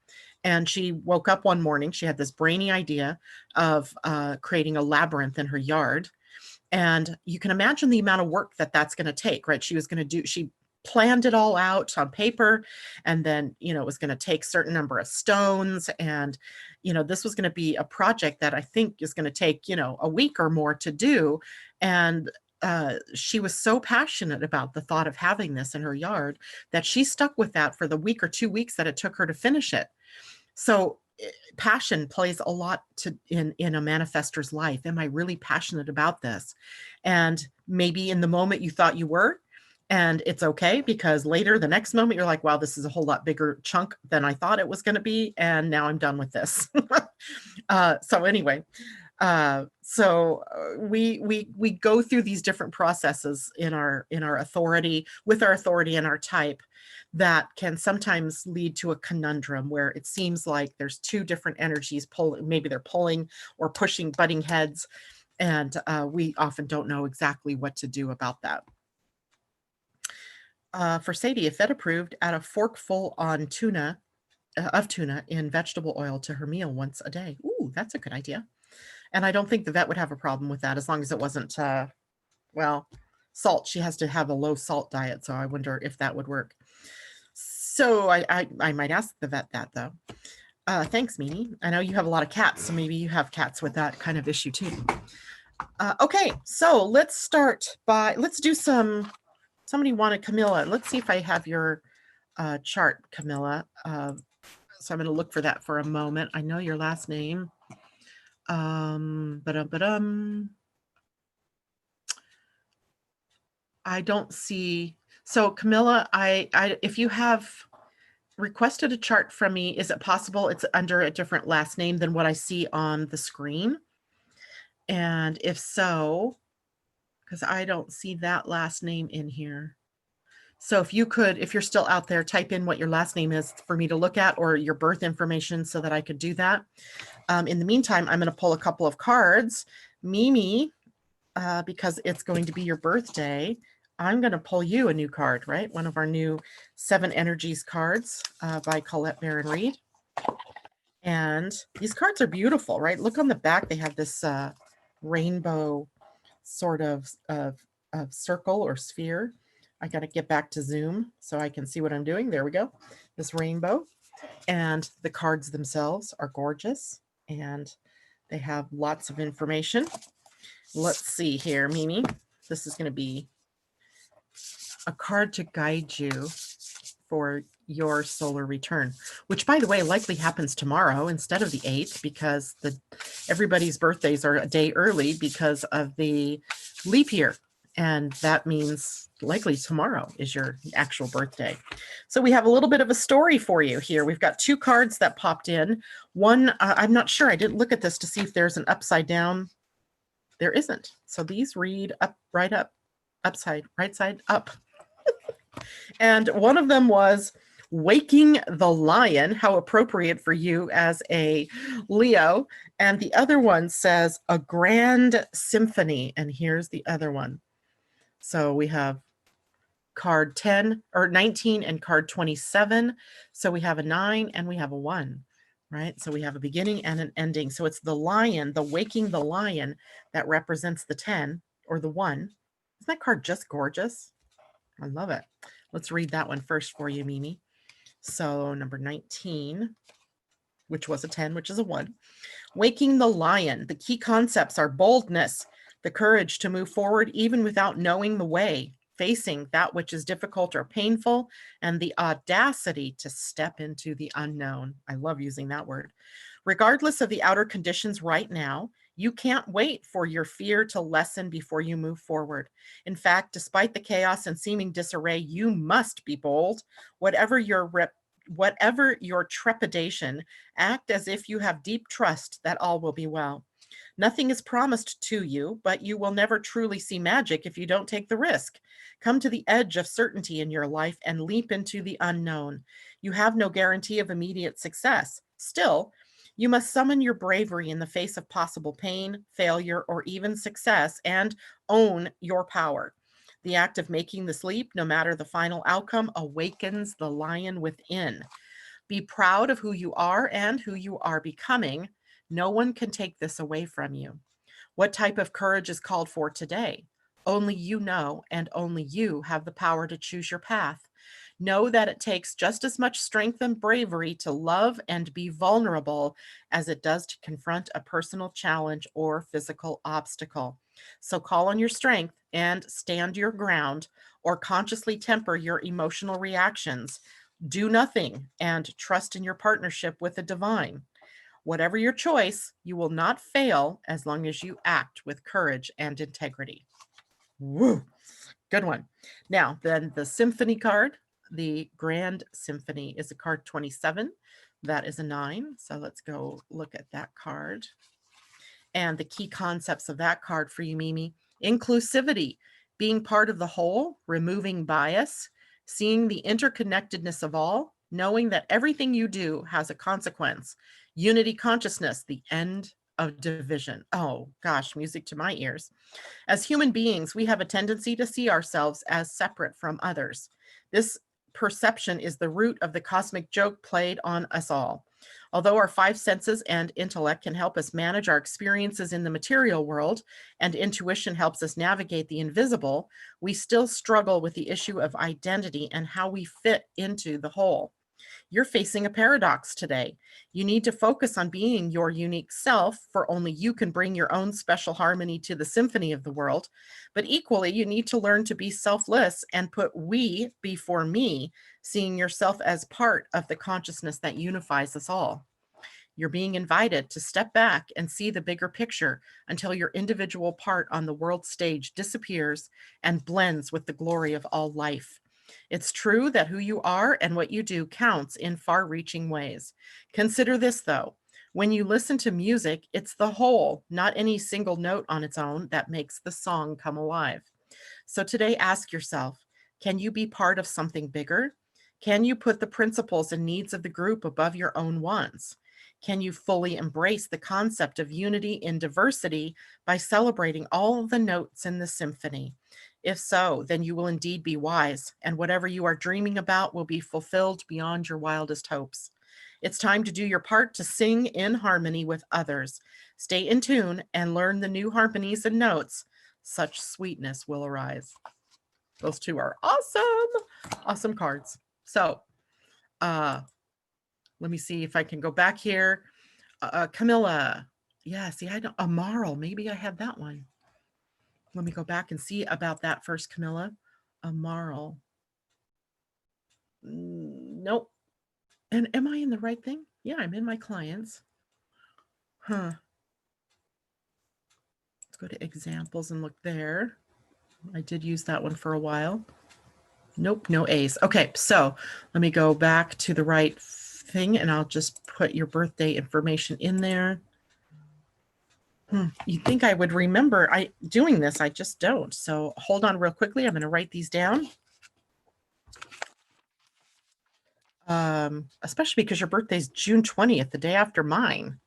and she woke up one morning, she had this brainy idea of creating a labyrinth in her yard. And you can imagine the amount of work that that's going to take, right? She planned it all out on paper, and then, it was going to take certain number of stones. And, this was going to be a project that I think is going to take, a week or more to do. And she was so passionate about the thought of having this in her yard that she stuck with that for the week or 2 weeks that it took her to finish it. So passion plays a lot in a manifestor's life. Am I really passionate about this? And maybe in the moment you thought you were, and it's okay, because later, the next moment, you're like, wow, this is a whole lot bigger chunk than I thought it was going to be. And now I'm done with this. So anyway, we go through these different processes in our authority, with our authority and our type, that can sometimes lead to a conundrum where it seems like there's two different energies pulling, maybe they're pulling or pushing, butting heads, and we often don't know exactly what to do about that. For Sadie, if vet approved, add a forkful on tuna in vegetable oil to her meal once a day. Ooh, that's a good idea. And I don't think the vet would have a problem with that, as long as it wasn't, salt. She has to have a low salt diet, so I wonder if that would work. So I might ask the vet that, though. Thanks, Mimi. I know you have a lot of cats, so maybe you have cats with that kind of issue too. Okay, so let's start by, let's do some, somebody wanted Camilla. Let's see if I have your chart, Camilla. So I'm going to look for that for a moment. I know your last name. I don't see. So Camilla, I if you have requested a chart from me, is it possible it's under a different last name than what I see on the screen? And if so, because I don't see that last name in here. So if you could, if you're still out there, type in what your last name is for me to look at, or your birth information so that I could do that. In the meantime, I'm going to pull a couple of cards. Mimi, because it's going to be your birthday, I'm going to pull you a new card, right? One of our new 7 Energies cards by Colette Baron Reed. And these cards are beautiful, right? Look on the back. They have this rainbow sort of circle or sphere. I got to get back to Zoom so I can see what I'm doing. There we go. This rainbow. And the cards themselves are gorgeous. And they have lots of information. Let's see here, Mimi. This is going to be a card to guide you for your solar return, which, by the way, likely happens tomorrow instead of the 8th, because everybody's birthdays are a day early because of the leap year. And that means likely tomorrow is your actual birthday. So we have a little bit of a story for you here. We've got 2 cards that popped in. One, I'm not sure. I didn't look at this to see if there's an upside down. There isn't. So these read up, right up, upside, right side up. And one of them was Waking the Lion, how appropriate for you as a Leo. And the other one says A Grand Symphony. And here's the other one. So we have card 10 or 19 and card 27. So we have a 9 and we have a 1, right? So we have a beginning and an ending. So it's the lion, the Waking the Lion, that represents the 10 or the 1. Isn't that card just gorgeous? I love it. Let's read that one first for you, Mimi. So number 19, which was a 10, which is a 1. Waking the Lion. The key concepts are boldness, the courage to move forward even without knowing the way, facing that which is difficult or painful, and the audacity to step into the unknown. I love using that word. Regardless of the outer conditions right now, you can't wait for your fear to lessen before you move forward. In fact, despite the chaos and seeming disarray, you must be bold. Whatever your trepidation, act as if you have deep trust that all will be well. Nothing is promised to you, but you will never truly see magic if you don't take the risk. Come to the edge of certainty in your life and leap into the unknown. You have no guarantee of immediate success. Still, you must summon your bravery in the face of possible pain, failure, or even success, and own your power. The act of making this leap, no matter the final outcome, awakens the lion within. Be proud of who you are and who you are becoming. No one can take this away from you. What type of courage is called for today? Only you know, and only you have the power to choose your path. Know that it takes just as much strength and bravery to love and be vulnerable as it does to confront a personal challenge or physical obstacle. So call on your strength and stand your ground, or consciously temper your emotional reactions. Do nothing and trust in your partnership with the divine. Whatever your choice, you will not fail as long as you act with courage and integrity. Woo! Good one. Now, then the symphony card, the Grand Symphony, is a card 27. That is a 9. So let's go look at that card. And the key concepts of that card for you, Mimi: inclusivity, being part of the whole, removing bias, seeing the interconnectedness of all, knowing that everything you do has a consequence, unity consciousness, the end of division. Oh gosh, music to my ears. As human beings, we have a tendency to see ourselves as separate from others. This perception is the root of the cosmic joke played on us all. Although our 5 senses and intellect can help us manage our experiences in the material world, and intuition helps us navigate the invisible, we still struggle with the issue of identity and how we fit into the whole. You're facing a paradox today. You need to focus on being your unique self, for only you can bring your own special harmony to the symphony of the world. But equally, you need to learn to be selfless and put we before me, seeing yourself as part of the consciousness that unifies us all. You're being invited to step back and see the bigger picture until your individual part on the world stage disappears and blends with the glory of all life. It's true that who you are and what you do counts in far-reaching ways. Consider this, though. When you listen to music, it's the whole, not any single note on its own, that makes the song come alive. So today, ask yourself, can you be part of something bigger? Can you put the principles and needs of the group above your own wants? Can you fully embrace the concept of unity in diversity by celebrating all the notes in the symphony? If so, then you will indeed be wise, and whatever you are dreaming about will be fulfilled beyond your wildest hopes. It's time to do your part to sing in harmony with others. Stay in tune and learn the new harmonies and notes. Such sweetness will arise. Those two are awesome. Awesome cards. So, let me see if I can go back here. Camilla. Yeah, see, I don't, Amaral, maybe I had that one. Let me go back and see about that first, Camilla. Amaral. Nope. And am I in the right thing? Yeah, I'm in my clients. Huh. Let's go to examples and look there. I did use that one for a while. Nope, no A's. Okay, so let me go back to the right thing and I'll just put your birthday information in there. You'd think I would remember doing this. I just don't. So hold on real quickly. I'm going to write these down. Especially because your birthday is June 20th, the day after mine.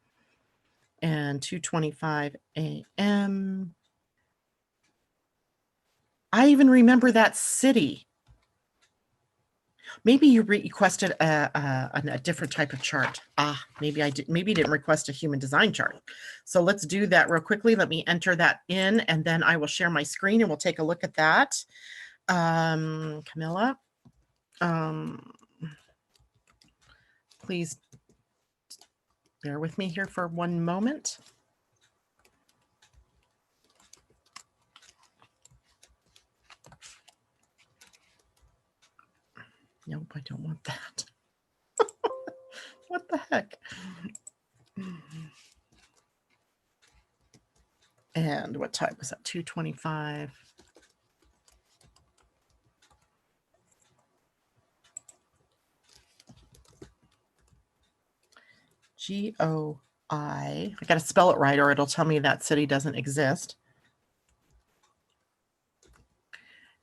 And 2:25 a.m. I even remember that city. Maybe you requested a different type of chart. Maybe I did. Maybe you didn't request a human design chart. So let's do that real quickly. Let me enter that in, and then I will share my screen and we'll take a look at that. Camilla, please bear with me here for one moment. Nope, I don't want that. What the heck? And what time was that? 2:25. G-O-I. I got to spell it right or it'll tell me that city doesn't exist.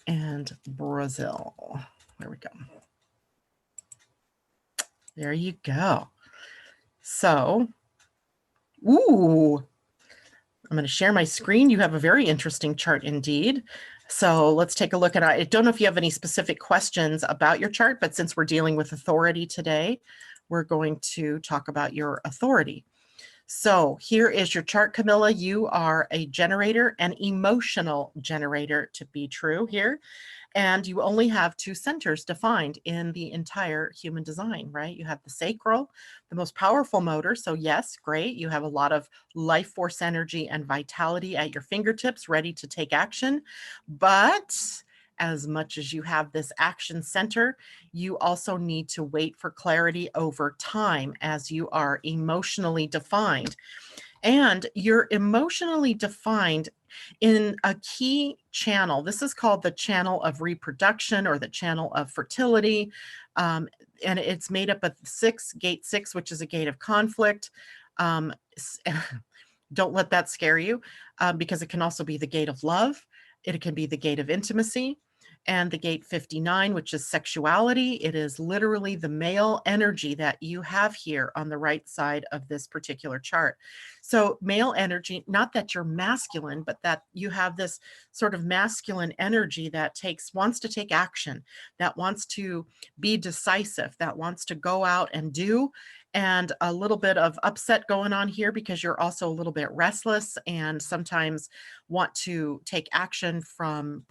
And Brazil. There we go. There you go. So, ooh, I'm going to share my screen. You have a very interesting chart indeed. So let's take a look at it. I don't know if you have any specific questions about your chart, but since we're dealing with authority today, we're going to talk about your authority. So here is your chart, Camilla. You are a generator, an emotional generator to be true here. And you only have two centers defined in the entire human design, right? You have the sacral, the most powerful motor. So yes, great. You have a lot of life force energy and vitality at your fingertips, ready to take action. But as much as you have this action center, you also need to wait for clarity over time as you are emotionally defined. And you're emotionally defined in a key channel. This is called the channel of reproduction or the channel of fertility. And it's made up of gate 6, which is a gate of conflict. Don't let that scare you because it can also be the gate of love. It can be the gate of intimacy. And the gate 59, which is sexuality. It is literally the male energy that you have here on the right side of this particular chart. So male energy, not that you're masculine, but that you have this sort of masculine energy that wants to take action, that wants to be decisive, that wants to go out and do. And a little bit of upset going on here because you're also a little bit restless and sometimes want to take action from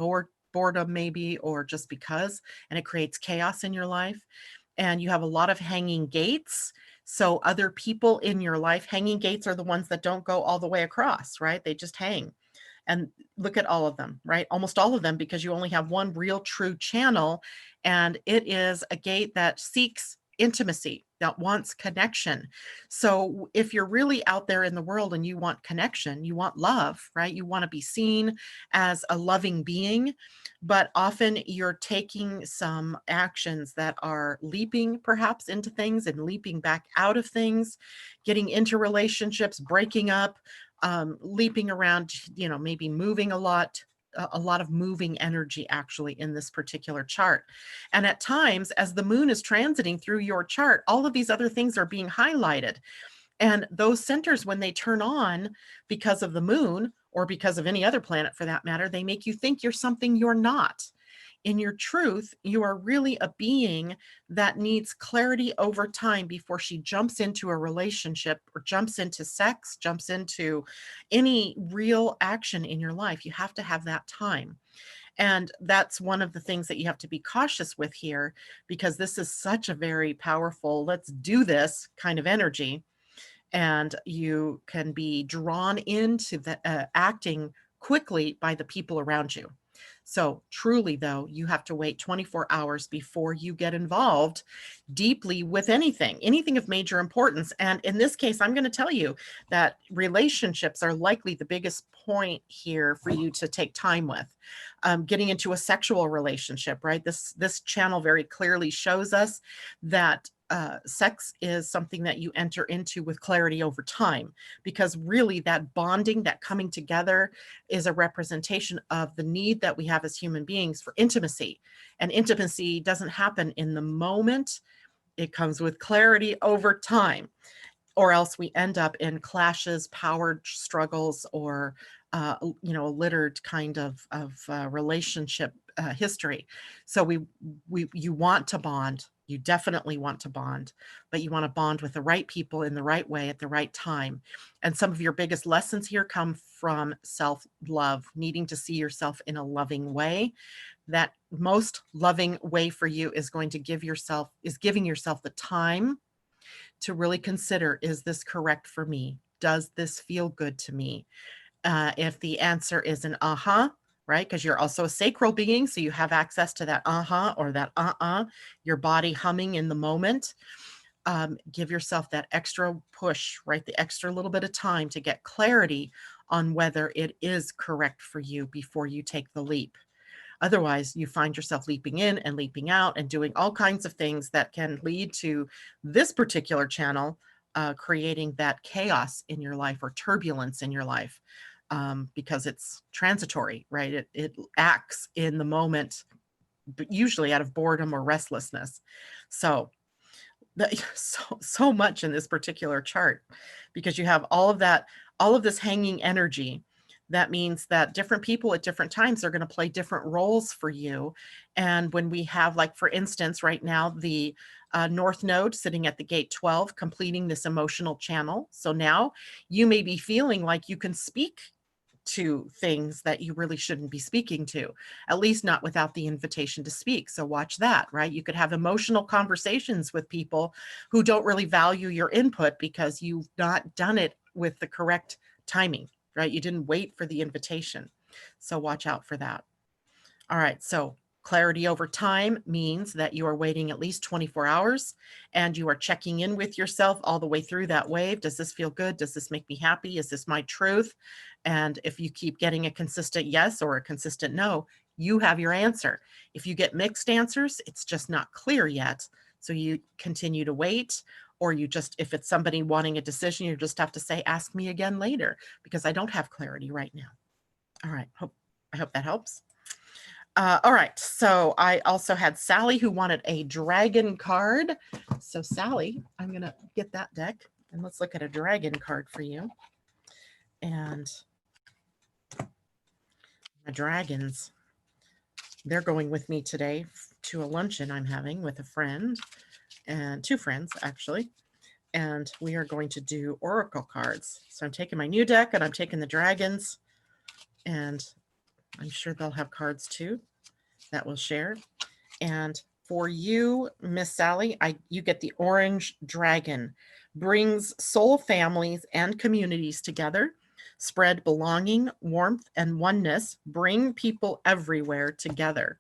boredom maybe, or just because, and it creates chaos in your life. and you have a lot of hanging gates. So other people in your life, hanging gates are the ones that don't go all the way across, right? They just hang. And look at all of them, right? Almost all of them, because you only have one real true channel, and it is a gate that seeks intimacy, that wants connection. So if you're really out there in the world and you want connection, you want love, right? You want to be seen as a loving being, but often you're taking some actions that are leaping perhaps into things and leaping back out of things, getting into relationships, breaking up, leaping around, maybe moving a lot of moving energy actually in this particular chart. And at times, as the moon is transiting through your chart, all of these other things are being highlighted. And those centers, when they turn on because of the moon or because of any other planet for that matter, they make you think you're something you're not. In your truth, you are really a being that needs clarity over time before she jumps into a relationship or jumps into sex, jumps into any real action in your life. You have to have that time. And that's one of the things that you have to be cautious with here, because this is such a very powerful, let's do this kind of energy. And you can be drawn into the acting quickly by the people around you. So truly, though, you have to wait 24 hours before you get involved deeply with anything of major importance. And in this case, I'm going to tell you that relationships are likely the biggest point here for you to take time with. Getting into a sexual relationship, right? This channel very clearly shows us that sex is something that you enter into with clarity over time, because really that bonding, that coming together is a representation of the need that we have as human beings for intimacy. And intimacy doesn't happen in the moment. It comes with clarity over time, or else we end up in clashes, power struggles, or a littered kind of relationship history. So you want to bond. You definitely want to bond, but you want to bond with the right people in the right way at the right time. And some of your biggest lessons here come from self-love, needing to see yourself in a loving way. That most loving way for you is giving yourself the time to really consider, is this correct for me? Does this feel good to me? If the answer is an right? Because you're also a sacral being, so you have access to that or that your body humming in the moment. Give yourself that extra push, right? The extra little bit of time to get clarity on whether it is correct for you before you take the leap. Otherwise, you find yourself leaping in and leaping out and doing all kinds of things that can lead to this particular channel creating that chaos in your life or turbulence in your life, because it's transitory, right? It acts in the moment, but usually out of boredom or restlessness. So so much in this particular chart, because you have all of this hanging energy. That means that different people at different times are going to play different roles for you. And when we have, like, for instance, right now, the North Node sitting at the gate 12, completing this emotional channel. So now you may be feeling like you can speak to things that you really shouldn't be speaking to, at least not without the invitation to speak. So watch that, right? You could have emotional conversations with people who don't really value your input because you've not done it with the correct timing, right? You didn't wait for the invitation. So watch out for that. All right, so clarity over time means that you are waiting at least 24 hours and you are checking in with yourself all the way through that wave. Does this feel good? Does this make me happy? Is this my truth? And if you keep getting a consistent yes or a consistent no, you have your answer. If you get mixed answers, it's just not clear yet. So you continue to wait, or if it's somebody wanting a decision, you just have to say, ask me again later, because I don't have clarity right now. All right, I hope that helps. All right, so I also had Sally who wanted a dragon card. So Sally, I'm going to get that deck and let's look at a dragon card for you. And the dragons, they're going with me today to a luncheon I'm having with a friend, and two friends actually. And we are going to do oracle cards. So I'm taking my new deck and I'm taking the dragons, and I'm sure they'll have cards too that we'll share. And For you, Miss Sally, you get the orange dragon. Brings soul families and communities together, spread belonging, warmth, and oneness, bring people everywhere together.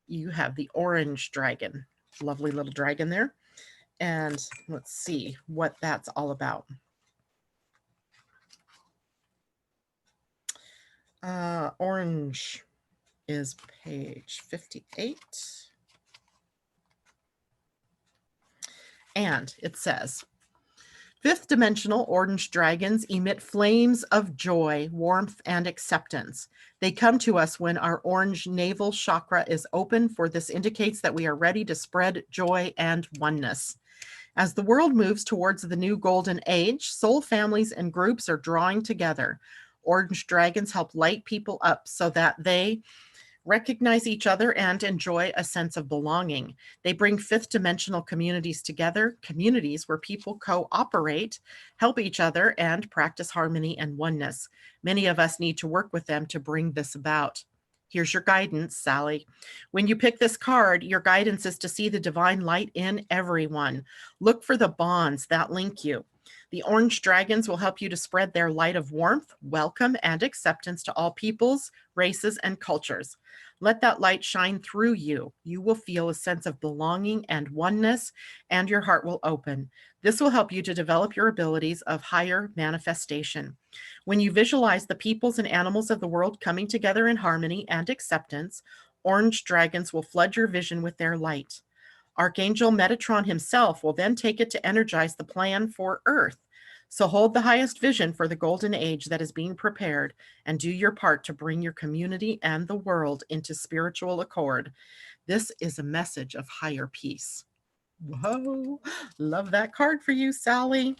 You have the orange dragon. Lovely little dragon there. And let's see what that's all about. Orange is page 58. And it says, fifth dimensional orange dragons emit flames of joy, warmth, and acceptance. They come to us when our orange navel chakra is open, for this indicates that we are ready to spread joy and oneness. As the world moves towards the new golden age, soul families and groups are drawing together. Orange dragons help light people up so that they recognize each other and enjoy a sense of belonging. They bring fifth dimensional communities together, communities where people cooperate, help each other, and practice harmony and oneness. Many of us need to work with them to bring this about. Here's your guidance, Sally. When you pick this card, your guidance is to see the divine light in everyone. Look for the bonds that link you. The orange dragons will help you to spread their light of warmth, welcome, and acceptance to all peoples, races, and cultures. Let that light shine through you. You will feel a sense of belonging and oneness, and your heart will open. This will help you to develop your abilities of higher manifestation. When you visualize the peoples and animals of the world coming together in harmony and acceptance, orange dragons will flood your vision with their light. Archangel Metatron himself will then take it to energize the plan for Earth. So hold the highest vision for the golden age that is being prepared and do your part to bring your community and the world into spiritual accord. This is a message of higher peace. Whoa, love that card for you, Sally.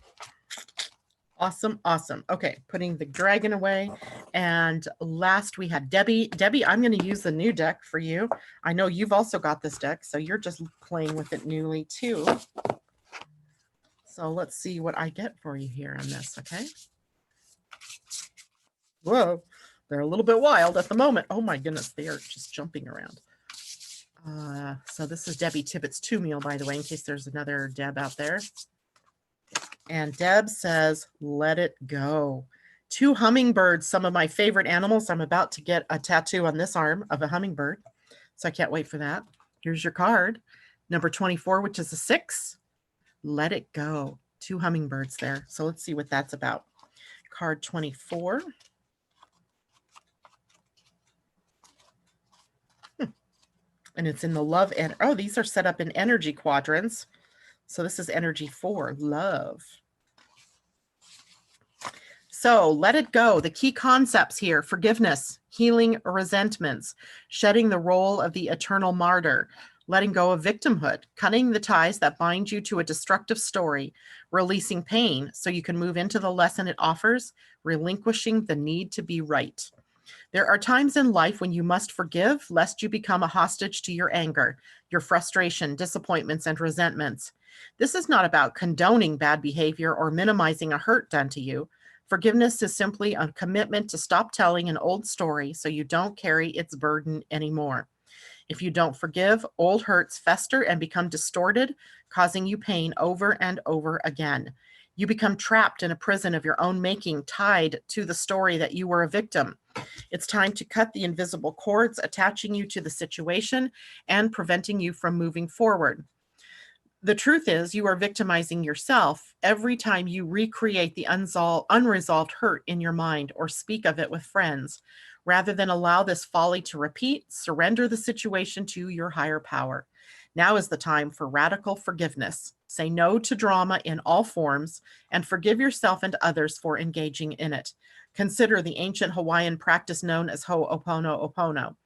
Awesome, awesome. Okay, putting the dragon away. And last we had Debbie. Debbie, I'm going to use the new deck for you. I know you've also got this deck, so you're just playing with it newly too. So let's see what I get for you here on this, okay? Whoa, they're a little bit wild at the moment. Oh my goodness, they are just jumping around. So this is Debbie Tippett's 2 meal, by the way, in case there's another Deb out there. And Deb says, let it go. 2 hummingbirds, some of my favorite animals. I'm about to get a tattoo on this arm of a hummingbird, so I can't wait for that. Here's your card. Number 24, which is a 6. Let it go. 2 hummingbirds there. So let's see what that's about. Card 24. And it's in the love and oh, these are set up in energy quadrants. So this is energy 4, love. So let it go. The key concepts here: forgiveness, healing resentments, shedding the role of the eternal martyr, letting go of victimhood, cutting the ties that bind you to a destructive story, releasing pain so you can move into the lesson it offers, relinquishing the need to be right. There are times in life when you must forgive, lest you become a hostage to your anger, your frustration, disappointments, and resentments. This is not about condoning bad behavior or minimizing a hurt done to you. Forgiveness is simply a commitment to stop telling an old story so you don't carry its burden anymore. If you don't forgive, old hurts fester and become distorted, causing you pain over and over again. You become trapped in a prison of your own making, tied to the story that you were a victim. It's time to cut the invisible cords attaching you to the situation and preventing you from moving forward. The truth is, you are victimizing yourself every time you recreate the unresolved hurt in your mind or speak of it with friends. Rather than allow this folly to repeat, surrender the situation to your higher power. Now is the time for radical forgiveness. Say no to drama in all forms and forgive yourself and others for engaging in it. Consider the ancient Hawaiian practice known as Ho'oponopono.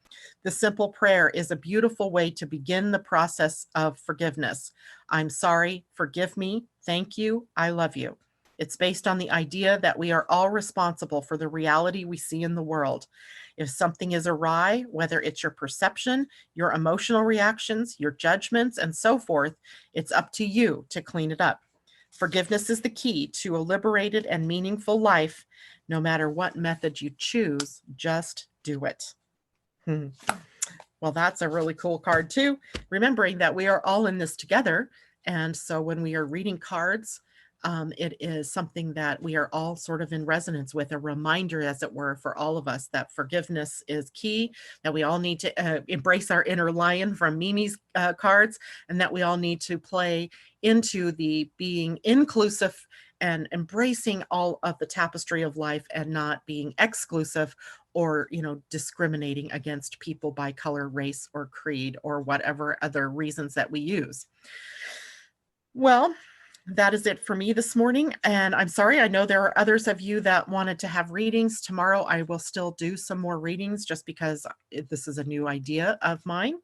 The simple prayer is a beautiful way to begin the process of forgiveness. I'm sorry, forgive me, thank you, I love you. It's based on the idea that we are all responsible for the reality we see in the world. If something is awry, whether it's your perception, your emotional reactions, your judgments, and so forth, it's up to you to clean it up. Forgiveness is the key to a liberated and meaningful life. No matter what method you choose, just do it. Well, that's a really cool card too. Remembering that we are all in this together. And so when we are reading cards, it is something that we are all sort of in resonance with, a reminder, as it were, for all of us that forgiveness is key, that we all need to embrace our inner lion from Mimi's cards, and that we all need to play into the being inclusive and embracing all of the tapestry of life and not being exclusive or, discriminating against people by color, race, or creed, or whatever other reasons that we use. Well, that is it for me this morning. And I'm sorry, I know there are others of you that wanted to have readings. Tomorrow, I will still do some more readings just because this is a new idea of mine,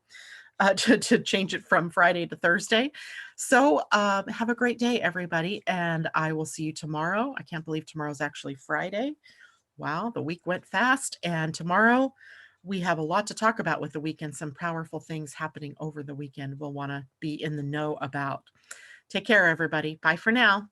to change it from Friday to Thursday. So have a great day, everybody. And I will see you tomorrow. I can't believe tomorrow's actually Friday. Wow, the week went fast. And tomorrow, we have a lot to talk about with the weekend, some powerful things happening over the weekend we'll want to be in the know about. Take care, everybody. Bye for now.